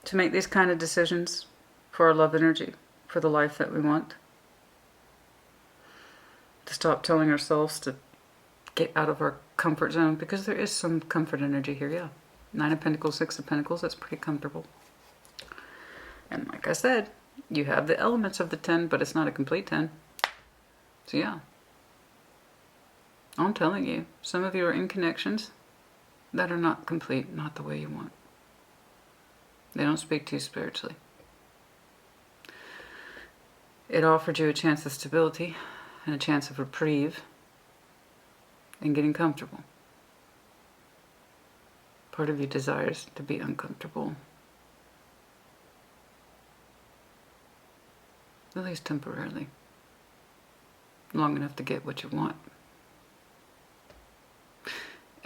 to make these kind of decisions for our love energy, for the life that we want. To stop telling ourselves to get out of our comfort zone, because there is some comfort energy here, yeah. Nine of Pentacles, Six of Pentacles, that's pretty comfortable. And like I said, you have the elements of the 10, but it's not a complete 10. So yeah. I'm telling you, some of you are in connections that are not complete, not the way you want. They don't speak to you spiritually. It offered you a chance of stability and a chance of reprieve and getting comfortable. Part of you desires to be uncomfortable. At least temporarily. Long enough to get what you want.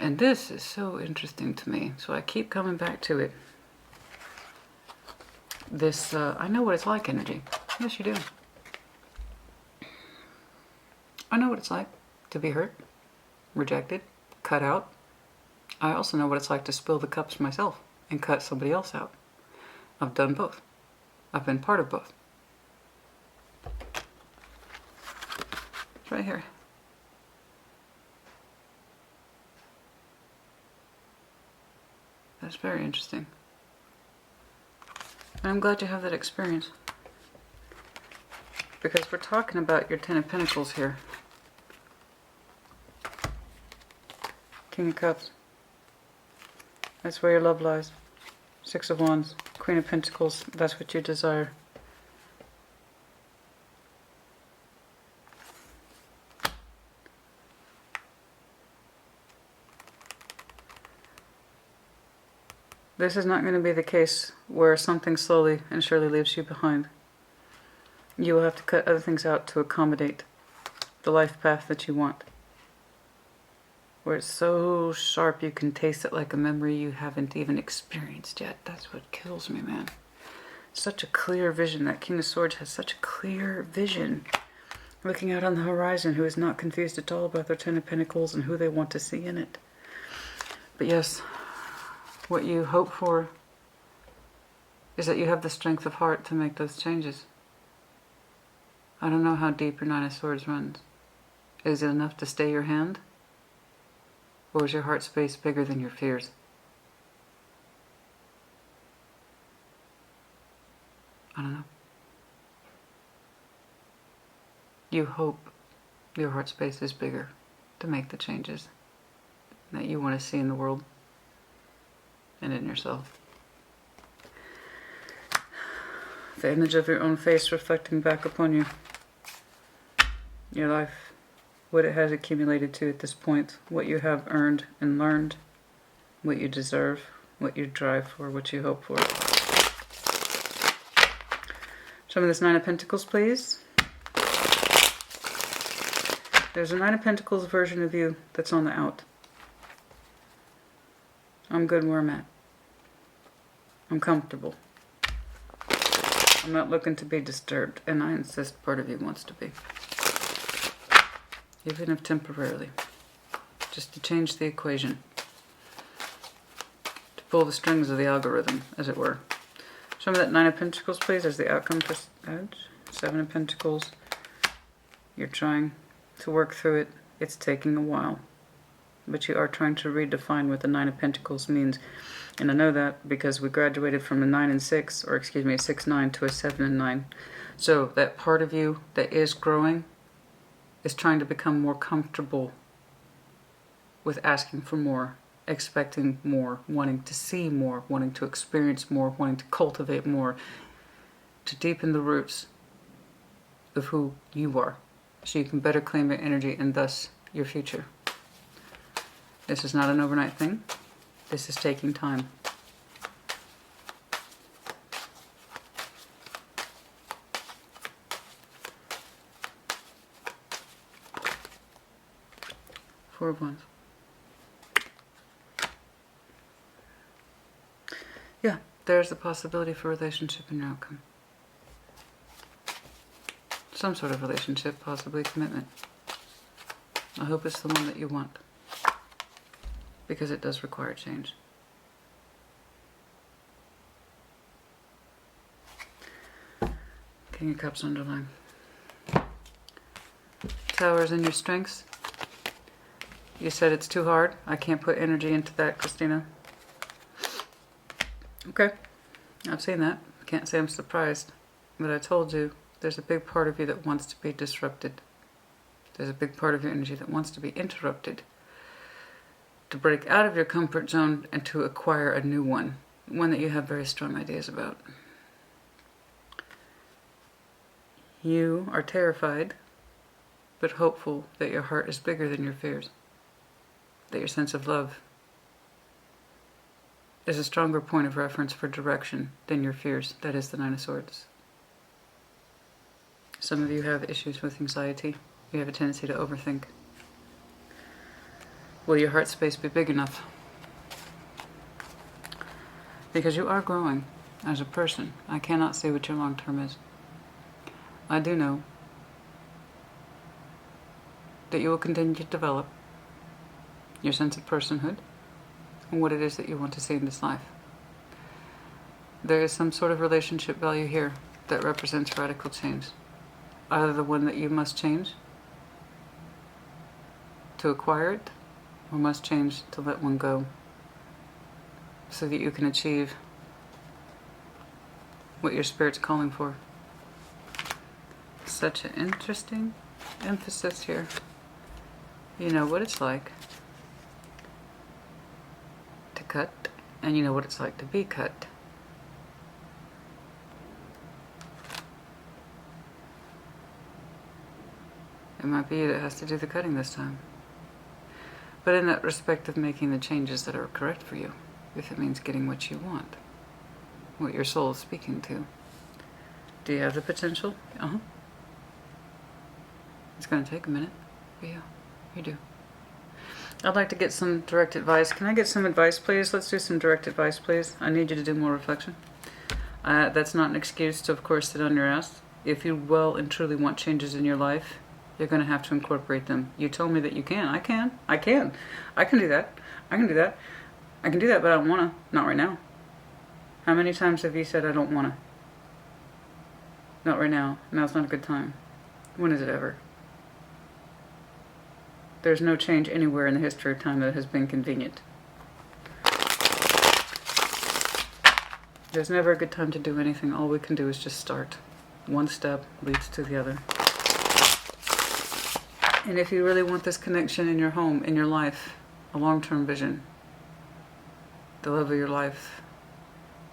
And this is so interesting to me, so I keep coming back to it. This, I know what it's like, energy. Yes, you do. I know what it's like to be hurt, rejected, cut out. I also know what it's like to spill the cups myself and cut somebody else out. I've done both. I've been part of both. It's right here. That's very interesting. And I'm glad you have that experience. Because we're talking about your Ten of Pentacles here. King of Cups. That's where your love lies. Six of Wands. Queen of Pentacles. That's what you desire. This is not going to be the case where something slowly and surely leaves you behind. You will have to cut other things out to accommodate the life path that you want. Where it's so sharp you can taste it like a memory you haven't even experienced yet. That's what kills me, man. Such a clear vision. That King of Swords has such a clear vision. Looking out on the horizon, who is not confused at all about their Ten of Pentacles and who they want to see in it. But yes, what you hope for is that you have the strength of heart to make those changes. I don't know how deep your Nine of Swords runs. Is it enough to stay your hand? Or is your heart space bigger than your fears? I don't know. You hope your heart space is bigger to make the changes that you want to see in the world and in yourself. The image of your own face reflecting back upon you. Your life, what it has accumulated to at this point, what you have earned and learned, what you deserve, what you drive for, what you hope for. Show me this Nine of Pentacles, please. There's a Nine of Pentacles version of you that's on the out. I'm good where I'm at. I'm comfortable. I'm not looking to be disturbed, and I insist part of you wants to be. Even if temporarily. Just to change the equation. To pull the strings of the algorithm, as it were. Show me that Nine of Pentacles, please, as the outcome for Seven of Pentacles. You're trying to work through it. It's taking a while. But you are trying to redefine what the Nine of Pentacles means. And I know that because we graduated from a 9 and 6, or excuse me, a 6-9 to a 7 and 9. So that part of you that is growing is trying to become more comfortable with asking for more, expecting more, wanting to see more, wanting to experience more, wanting to cultivate more, to deepen the roots of who you are, so you can better claim your energy and thus your future. This is not an overnight thing. This is taking time. Four of Wands. Yeah, there's the possibility for a relationship in your outcome. Some sort of relationship, possibly commitment. I hope it's the one that you want. Because it does require change. King of Cups underline. Towers in your strengths. You said it's too hard. I can't put energy into that, Christina. Okay. I've seen that. Can't say I'm surprised. But I told you, there's a big part of you that wants to be disrupted. There's a big part of your energy that wants to be interrupted. To break out of your comfort zone and to acquire a new one. One that you have very strong ideas about. You are terrified, but hopeful that your heart is bigger than your fears. That your sense of love is a stronger point of reference for direction than your fears. That is the Nine of Swords. Some of you have issues with anxiety. You have a tendency to overthink. Will your heart space be big enough? Because you are growing as a person. I cannot say what your long term is. I do know that you will continue to develop your sense of personhood and what it is that you want to see in this life. There is some sort of relationship value here that represents radical change. Either the one that you must change to acquire it, or must change to let one go, so that you can achieve what your spirit's calling for. Such an interesting emphasis here. You know what it's like to cut, and you know what it's like to be cut. It might be you that has to do the cutting this time. But in that respect of making the changes that are correct for you, if it means getting what you want, what your soul is speaking to. Do you have the potential? It's going to take a minute, but yeah, you do. I'd like to get some direct advice. Can I get some advice, please? Let's do some direct advice, please. I need you to do more reflection. That's not an excuse to, of course, sit on your ass. If you well and truly want changes in your life, you're going to have to incorporate them. You told me that you can. I can. I can do that. I can do that. I can do that, but I don't want to. Not right now. How many times have you said I don't want to? Not right now. Now's not a good time. When is it ever? There's no change anywhere in the history of time that has been convenient. There's never a good time to do anything. All we can do is just start. One step leads to the other. And if you really want this connection in your home, in your life, a long-term vision, the love of your life,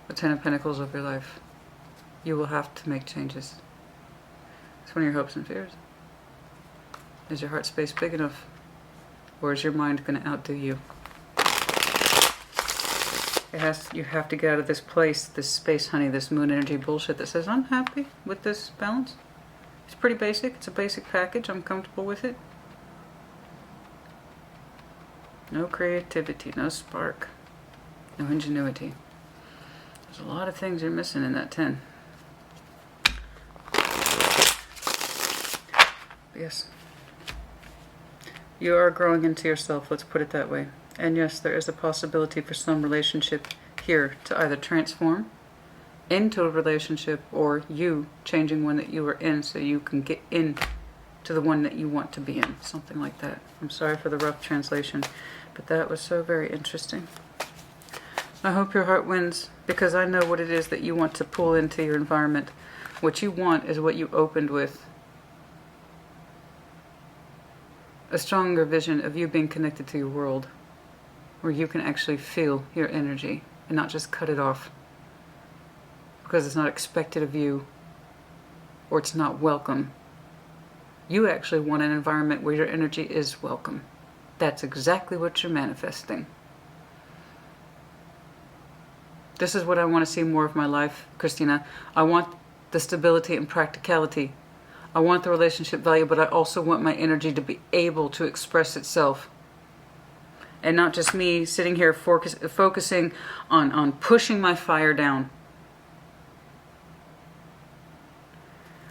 the 10 of Pentacles of your life, you will have to make changes. It's one of your hopes and fears. Is your heart space big enough? Or is your mind going to outdo you? You have to get out of this place, this space, honey, this moon energy bullshit that says, I'm happy with this balance. It's pretty basic. It's a basic package. I'm comfortable with it. No creativity, no spark, no ingenuity. There's a lot of things you're missing in that 10. Yes. You are growing into yourself, let's put it that way. And yes, there is a possibility for some relationship here to either transform into a relationship, or you changing one that you were in so you can get in to the one that you want to be in. Something like that. I'm sorry for the rough translation, but that was so very interesting. I hope your heart wins, because I know what it is that you want to pull into your environment. What you want is what you opened with. A stronger vision of you being connected to your world, where you can actually feel your energy and not just cut it off because it's not expected of you or it's not welcome. You actually want an environment where your energy is welcome. That's exactly what you're manifesting. This is what I want to see more of my life, Christina. I want the stability and practicality. I want the relationship value, but I also want my energy to be able to express itself. And not just me sitting here focusing on pushing my fire down.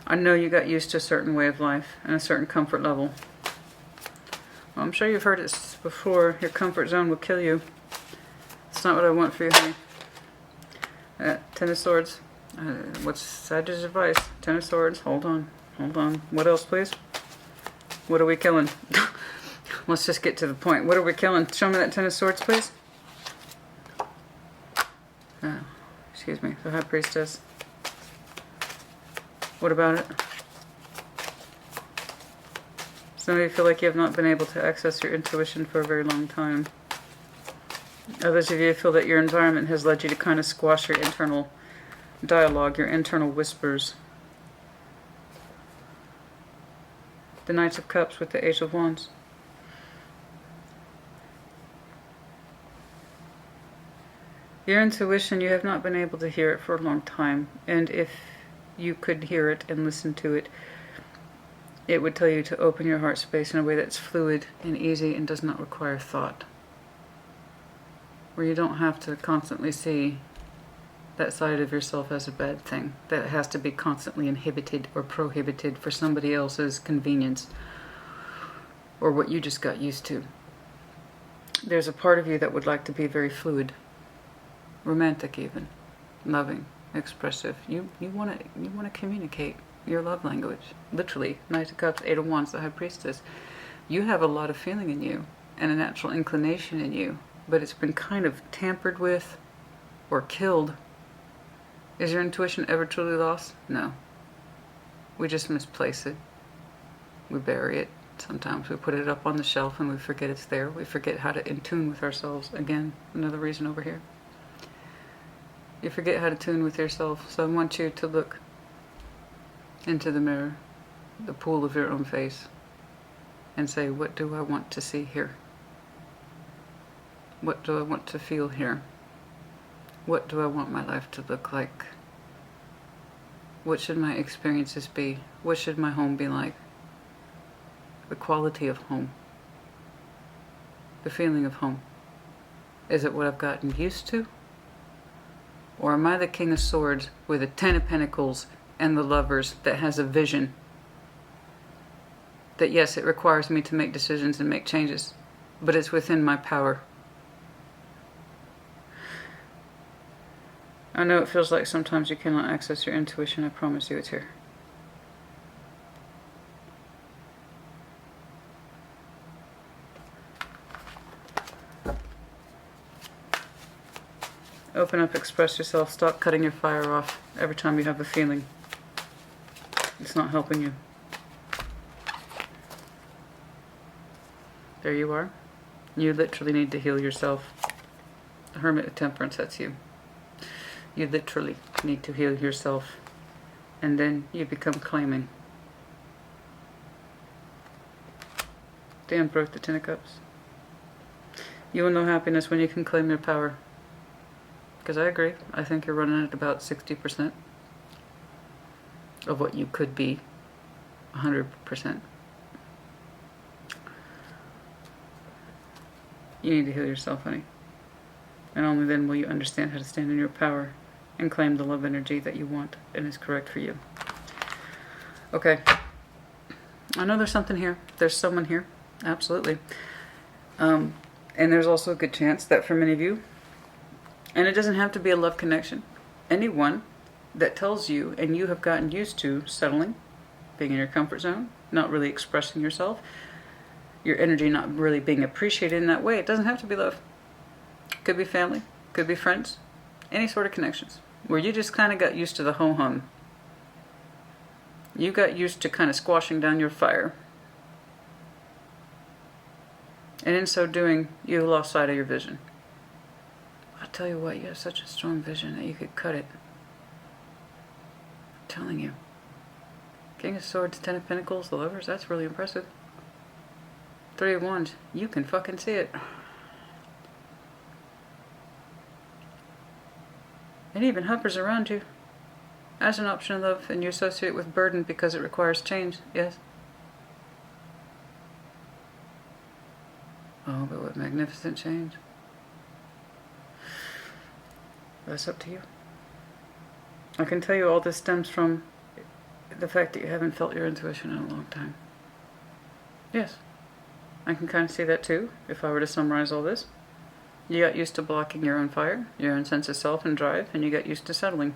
I know you got used to a certain way of life and a certain comfort level. Well, I'm sure you've heard it before. Your comfort zone will kill you. It's not what I want for you, honey. 10 of Swords. What's Sagittarius' advice? 10 of Swords. Hold on. Hold on. What else, please? What are we killing? Let's just get to the point. What are we killing? Show me that 10 of Swords, please. Oh, excuse me. The High Priestess. What about it? Some of you feel like you have not been able to access your intuition for a very long time. Others of you feel that your environment has led you to kind of squash your internal dialogue, your internal whispers. The Knights of Cups with the Ace of Wands. Your intuition, you have not been able to hear it for a long time. And if you could hear it and listen to it, it would tell you to open your heart space in a way that's fluid and easy and does not require thought. Where you don't have to constantly see that side of yourself as a bad thing, that has to be constantly inhibited or prohibited for somebody else's convenience or what you just got used to. There's a part of you that would like to be very fluid, romantic even, loving, expressive. You want to communicate your love language. Literally, Knight of Cups, Eight of Wands, the High Priestess. You have a lot of feeling in you and a natural inclination in you, but it's been kind of tampered with or killed. Is your intuition ever truly lost? No. We just misplace it. We bury it. Sometimes we put it up on the shelf and we forget it's there. We forget how to in tune with ourselves. Again, another reason over here. You forget how to tune with yourself. So I want you to look into the mirror, the pool of your own face, and say, what do I want to see here? What do I want to feel here? What do I want my life to look like? What should my experiences be? What should my home be like? The quality of home. The feeling of home. Is it what I've gotten used to? Or am I the King of Swords with the Ten of Pentacles and the Lovers that has a vision? That yes, it requires me to make decisions and make changes, but it's within my power. I know it feels like sometimes you cannot access your intuition. I promise you it's here. Open up, express yourself. Stop cutting your fire off every time you have a feeling. It's not helping you. There you are. You literally need to heal yourself. The Hermit of Temperance, that's you. You literally need to heal yourself. And then you become claiming. The Emperor with the Ten of Cups. You will know happiness when you can claim your power. Because I agree. I think you're running at about 60% of what you could be. 100%. You need to heal yourself, honey. And only then will you understand how to stand in your power and claim the love energy that you want and is correct for you. Okay. I know there's something here. There's someone here. Absolutely. And there's also a good chance that for many of you, and it doesn't have to be a love connection, anyone that tells you and you have gotten used to settling, being in your comfort zone, not really expressing yourself, your energy not really being appreciated in that way, it doesn't have to be love. Could be family, could be friends, any sort of connections, where you just kind of got used to the ho-hum. You got used to kind of squashing down your fire. And in so doing, you lost sight of your vision. I'll tell you what, you have such a strong vision that you could cut it. I'm telling you. King of Swords, Ten of Pentacles, the Lovers, that's really impressive. Three of Wands, you can fucking see it. It even hovers around you as an option of love, and you associate it with burden because it requires change, yes? Oh, but what magnificent change. That's up to you. I can tell you all this stems from the fact that you haven't felt your intuition in a long time. Yes. I can kind of see that too, if I were to summarize all this. You got used to blocking your own fire, your own sense of self and drive, and you got used to settling.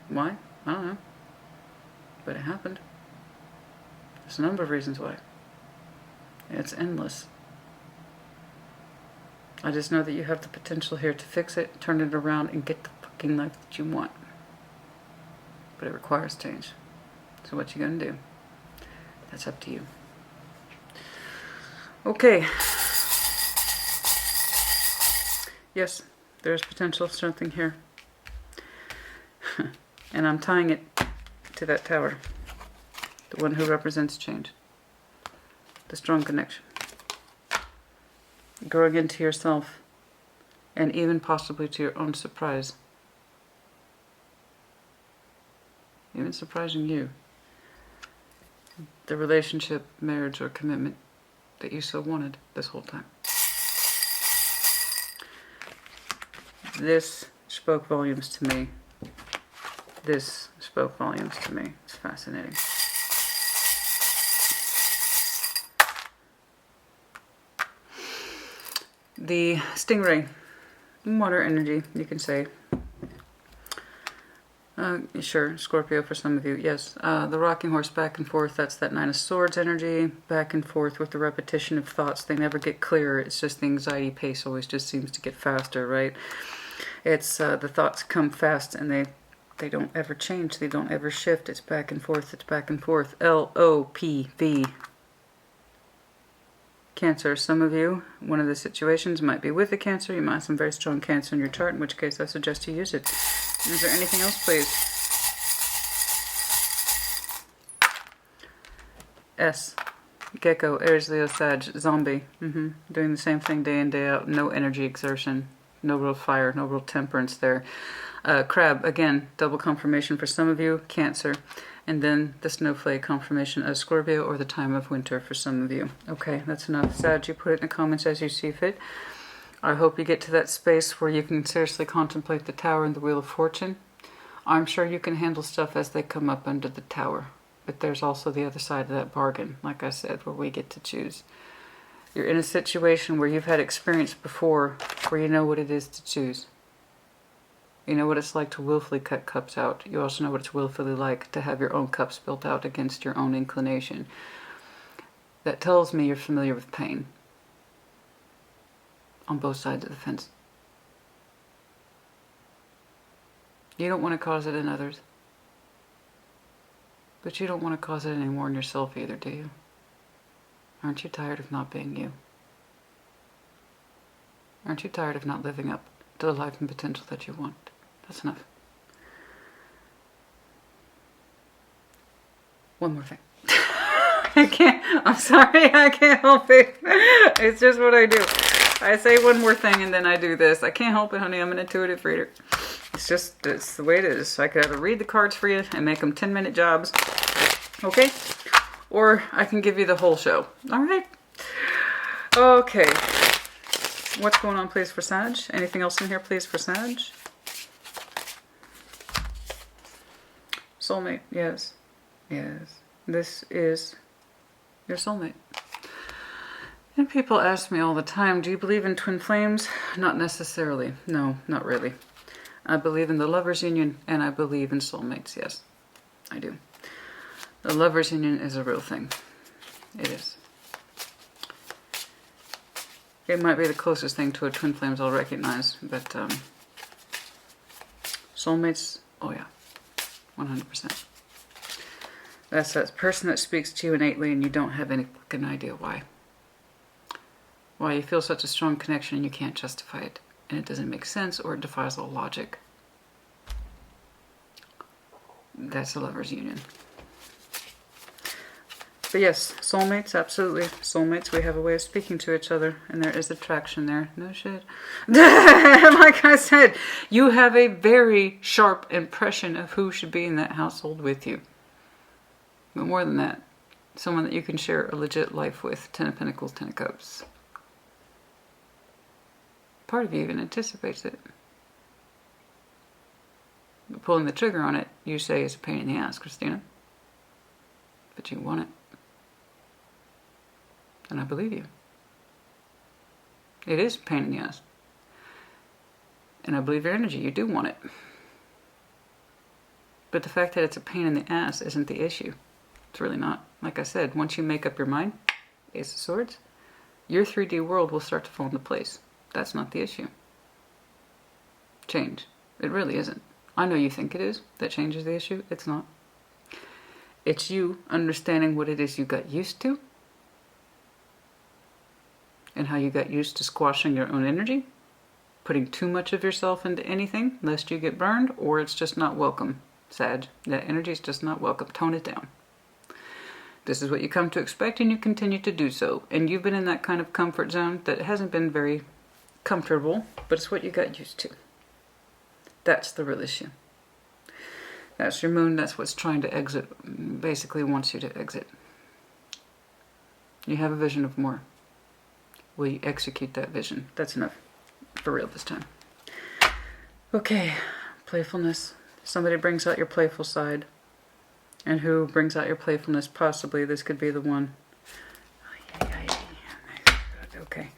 Why? I don't know. But it happened. There's a number of reasons why. It's endless. I just know that you have the potential here to fix it, turn it around, and get the fucking life that you want. But it requires change. So what you gonna do? That's up to you. Okay. Yes, there's potential of something here. And I'm tying it to that tower. The one who represents change. The strong connection. Growing into yourself. And even possibly to your own surprise. Even even surprising you. The relationship, marriage, or commitment that you so wanted this whole time. This spoke volumes to me. This spoke volumes to me. It's fascinating. The stingray, water energy, you can say. Sure, Scorpio for some of you, yes. The rocking horse back and forth, that's that Nine of Swords energy, back and forth with the repetition of thoughts. They never get clearer. It's just the anxiety pace always just seems to get faster, right? It's the thoughts come fast and they don't ever change. They don't ever shift. It's back and forth. It's back and forth. L-O-P-V. Cancer, some of you, one of the situations might be with a Cancer. You might have some very strong Cancer in your chart, in which case I suggest you use it. Is there anything else, please? S. Gecko, Aries, Leo, Sag, zombie. Doing the same thing day in, day out. No energy exertion. No real fire. No real temperance there. Crab, again, double confirmation for some of you. Cancer. And then the snowflake confirmation of Scorpio, or the time of winter for some of you. Okay, that's enough. Sag, you put it in the comments as you see fit. I hope you get to that space where you can seriously contemplate the Tower and the Wheel of Fortune. I'm sure you can handle stuff as they come up under the Tower. But there's also the other side of that bargain, like I said, where we get to choose. You're in a situation where you've had experience before, where you know what it is to choose. You know what it's like to willfully cut cups out. You also know what it's willfully like to have your own cups built out against your own inclination. That tells me you're familiar with pain. On both sides of the fence. You don't want to cause it in others. But you don't want to cause it any more in yourself either, do you? Aren't you tired of not being you? Aren't you tired of not living up to the life and potential that you want? That's enough. One more thing. I'm sorry, I can't help it. It's just what I do. I say one more thing and then I do this. I can't help it, honey. I'm an intuitive reader. It's the way it is. I could either read the cards for you and make them 10-minute jobs. Okay? Or I can give you the whole show. All right? Okay. What's going on, please, for Sag? Anything else in here, please, for Sag? Soulmate. Yes. Yes. This is your soulmate. And people ask me all the time, do you believe in twin flames? Not necessarily. No, not really. I believe in the lover's union, and I believe in soulmates. Yes, I do. The lover's union is a real thing. It is. It might be the closest thing to a twin flames I'll recognize, but soulmates, oh yeah, 100%. That's that person that speaks to you innately and you don't have any fucking idea why. Why you feel such a strong connection and you can't justify it. And it doesn't make sense or it defies all logic. That's a lover's union. But yes, soulmates, absolutely. Soulmates, we have a way of speaking to each other. And there is attraction there. No shit. Like I said, you have a very sharp impression of who should be in that household with you. But more than that, someone that you can share a legit life with. 10 of Pentacles, 10 of Cups. Part of you even anticipates it. But pulling the trigger on it, you say, is a pain in the ass, Christina. But you want it. And I believe you. It is a pain in the ass. And I believe your energy, you do want it. But the fact that it's a pain in the ass isn't the issue. It's really not. Like I said, once you make up your mind, Ace of Swords, your 3D world will start to fall into place. That's not the issue. Change. It really isn't. I know you think it is. That change is the issue. It's not. It's you understanding what it is you got used to. And how you got used to squashing your own energy. Putting too much of yourself into anything, lest you get burned, or it's just not welcome. Sag. That energy is just not welcome. Tone it down. This is what you come to expect and you continue to do so. And you've been in that kind of comfort zone that hasn't been very comfortable, but it's what you got used to. That's the real issue. That's your moon. That's what's trying to exit. Basically wants you to exit. You have a vision of more. Will you execute that vision? That's enough. For real this time. Okay. Playfulness. Somebody brings out your playful side. And who brings out your playfulness? Possibly this could be the one. Okay.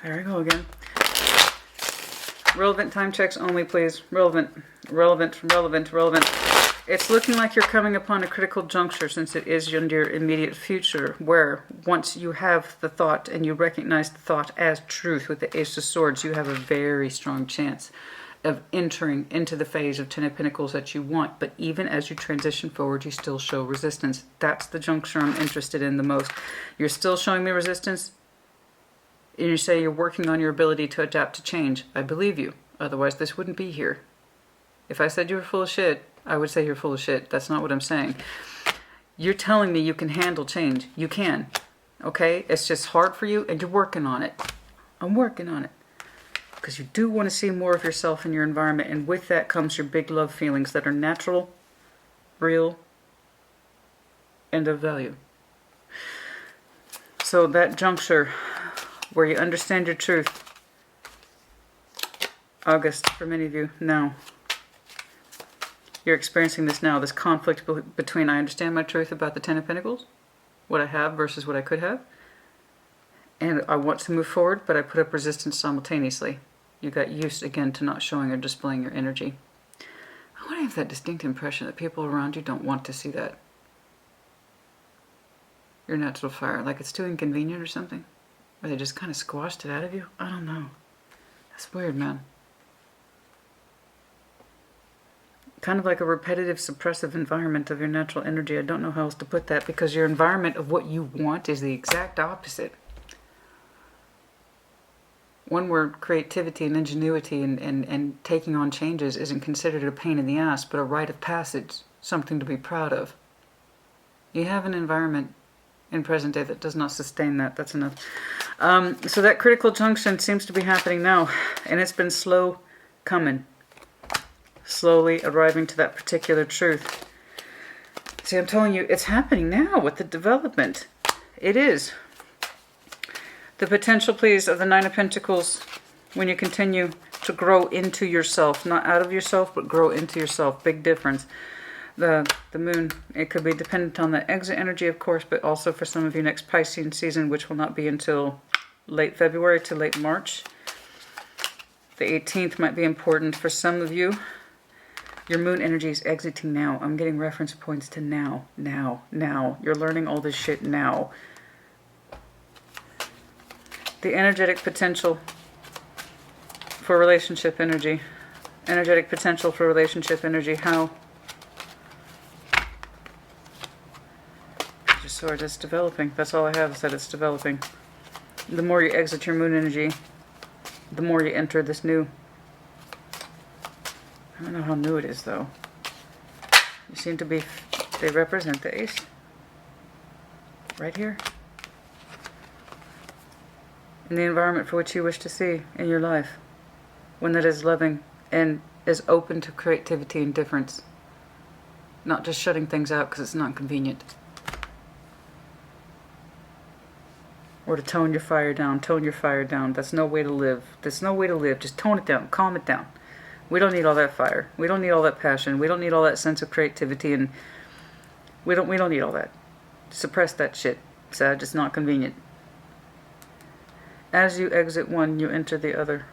There we go again. Relevant time checks only, please. Relevant. It's looking like you're coming upon a critical juncture, since it is in your immediate future, where once you have the thought and you recognize the thought as truth with the Ace of Swords, you have a very strong chance of entering into the phase of Ten of Pentacles that you want. But even as you transition forward, you still show resistance. That's the juncture I'm interested in the most. You're still showing me resistance, and you say you're working on your ability to adapt to change. I believe you. Otherwise, this wouldn't be here. If I said you were full of shit, I would say you're full of shit. That's not what I'm saying. You're telling me you can handle change. You can. Okay? It's just hard for you, and you're working on it. I'm working on it. Because you do want to see more of yourself in your environment, and with that comes your big love feelings that are natural, real, and of value. So that juncture where you understand your truth, August for many of you, now. You're experiencing this now, this conflict between I understand my truth about the Ten of Pentacles, what I have versus what I could have, and I want to move forward, but I put up resistance simultaneously. You got used again to not showing or displaying your energy. I want to have that distinct impression that people around you don't want to see that. Your natural fire, like it's too inconvenient or something. Or they just kind of squashed it out of you. I don't know. That's weird, man. Kind of like a repetitive, suppressive environment of your natural energy. I don't know how else to put that, because your environment of what you want is the exact opposite. One where creativity and ingenuity and taking on changes isn't considered a pain in the ass, but a rite of passage, something to be proud of. You have an environment in present day that does not sustain that. That's enough. So that critical junction seems to be happening now, and it's been slow coming. Slowly arriving to that particular truth. See, I'm telling you, it's happening now with the development. It is. The potential, please, of the Nine of Pentacles when you continue to grow into yourself. Not out of yourself, but grow into yourself. Big difference. The moon, it could be dependent on the exit energy, of course, but also for some of you next Piscean season, which will not be until late February to late March. The 18th might be important for some of you. Your moon energy is exiting now. I'm getting reference points to now, now, now. You're learning all this shit now. The energetic potential for relationship energy. Energetic potential for relationship energy. How? Page of Swords, it's developing. That's all I have, is that it's developing. The more you exit your moon energy, the more you enter this new. I don't know how new it is, though. You seem to be, they represent the ace. Right here. In the environment for which you wish to see in your life. One that is loving and is open to creativity and difference. Not just shutting things out because it's not convenient. Or to tone your fire down. Tone your fire down. That's no way to live. That's no way to live. Just tone it down. Calm it down. We don't need all that fire. We don't need all that passion. We don't need all that sense of creativity, and we don't need all that. Suppress that shit, Sag. It's not convenient. As you exit one, you enter the other.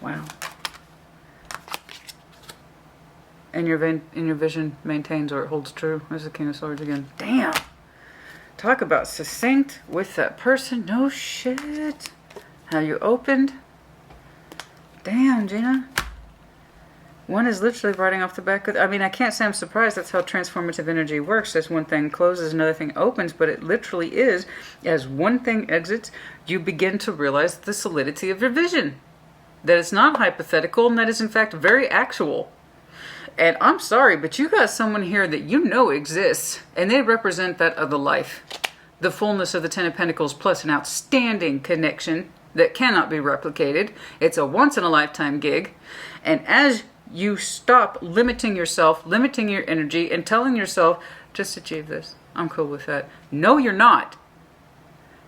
Wow. And your vision maintains, or it holds true. There's the King of Swords again. Damn. Talk about succinct with that person. No shit. How you opened. Damn, Gina. One is literally riding off the back of... I mean, I can't say I'm surprised. That's how transformative energy works. As one thing closes, another thing opens. But it literally is, as one thing exits, you begin to realize the solidity of your vision. That it's not hypothetical, and that is, in fact, very actual. And I'm sorry, but you got someone here that you know exists. And they represent that other life. The fullness of the Ten of Pentacles, plus an outstanding connection that cannot be replicated. It's a once-in-a-lifetime gig. And as you stop limiting yourself, limiting your energy, and telling yourself, just achieve this, I'm cool with that. No, you're not.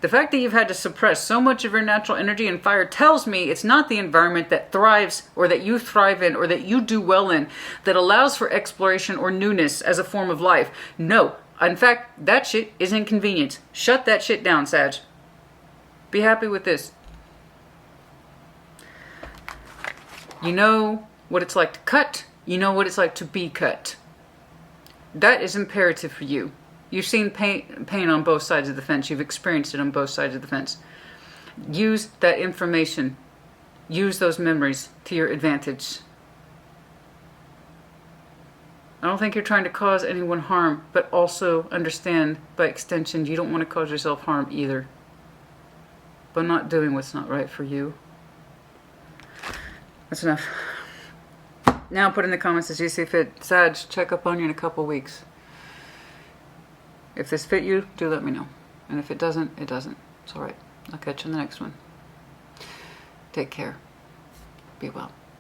The fact that you've had to suppress so much of your natural energy and fire tells me it's not the environment that thrives or that you thrive in or that you do well in that allows for exploration or newness as a form of life. No. In fact, that shit is inconvenience. Shut that shit down, Sag. Be happy with this. You know what it's like to cut. You know what it's like to be cut. That is imperative for you. You've seen pain on both sides of the fence. You've experienced it on both sides of the fence. Use that information. Use those memories to your advantage. I don't think you're trying to cause anyone harm, but also understand, by extension, you don't want to cause yourself harm either. But not doing what's not right for you. That's enough. Now put in the comments as you see fit. Sag, check up on you in a couple weeks. If this fit you, do let me know. And if it doesn't, it doesn't. It's alright. I'll catch you in the next one. Take care. Be well.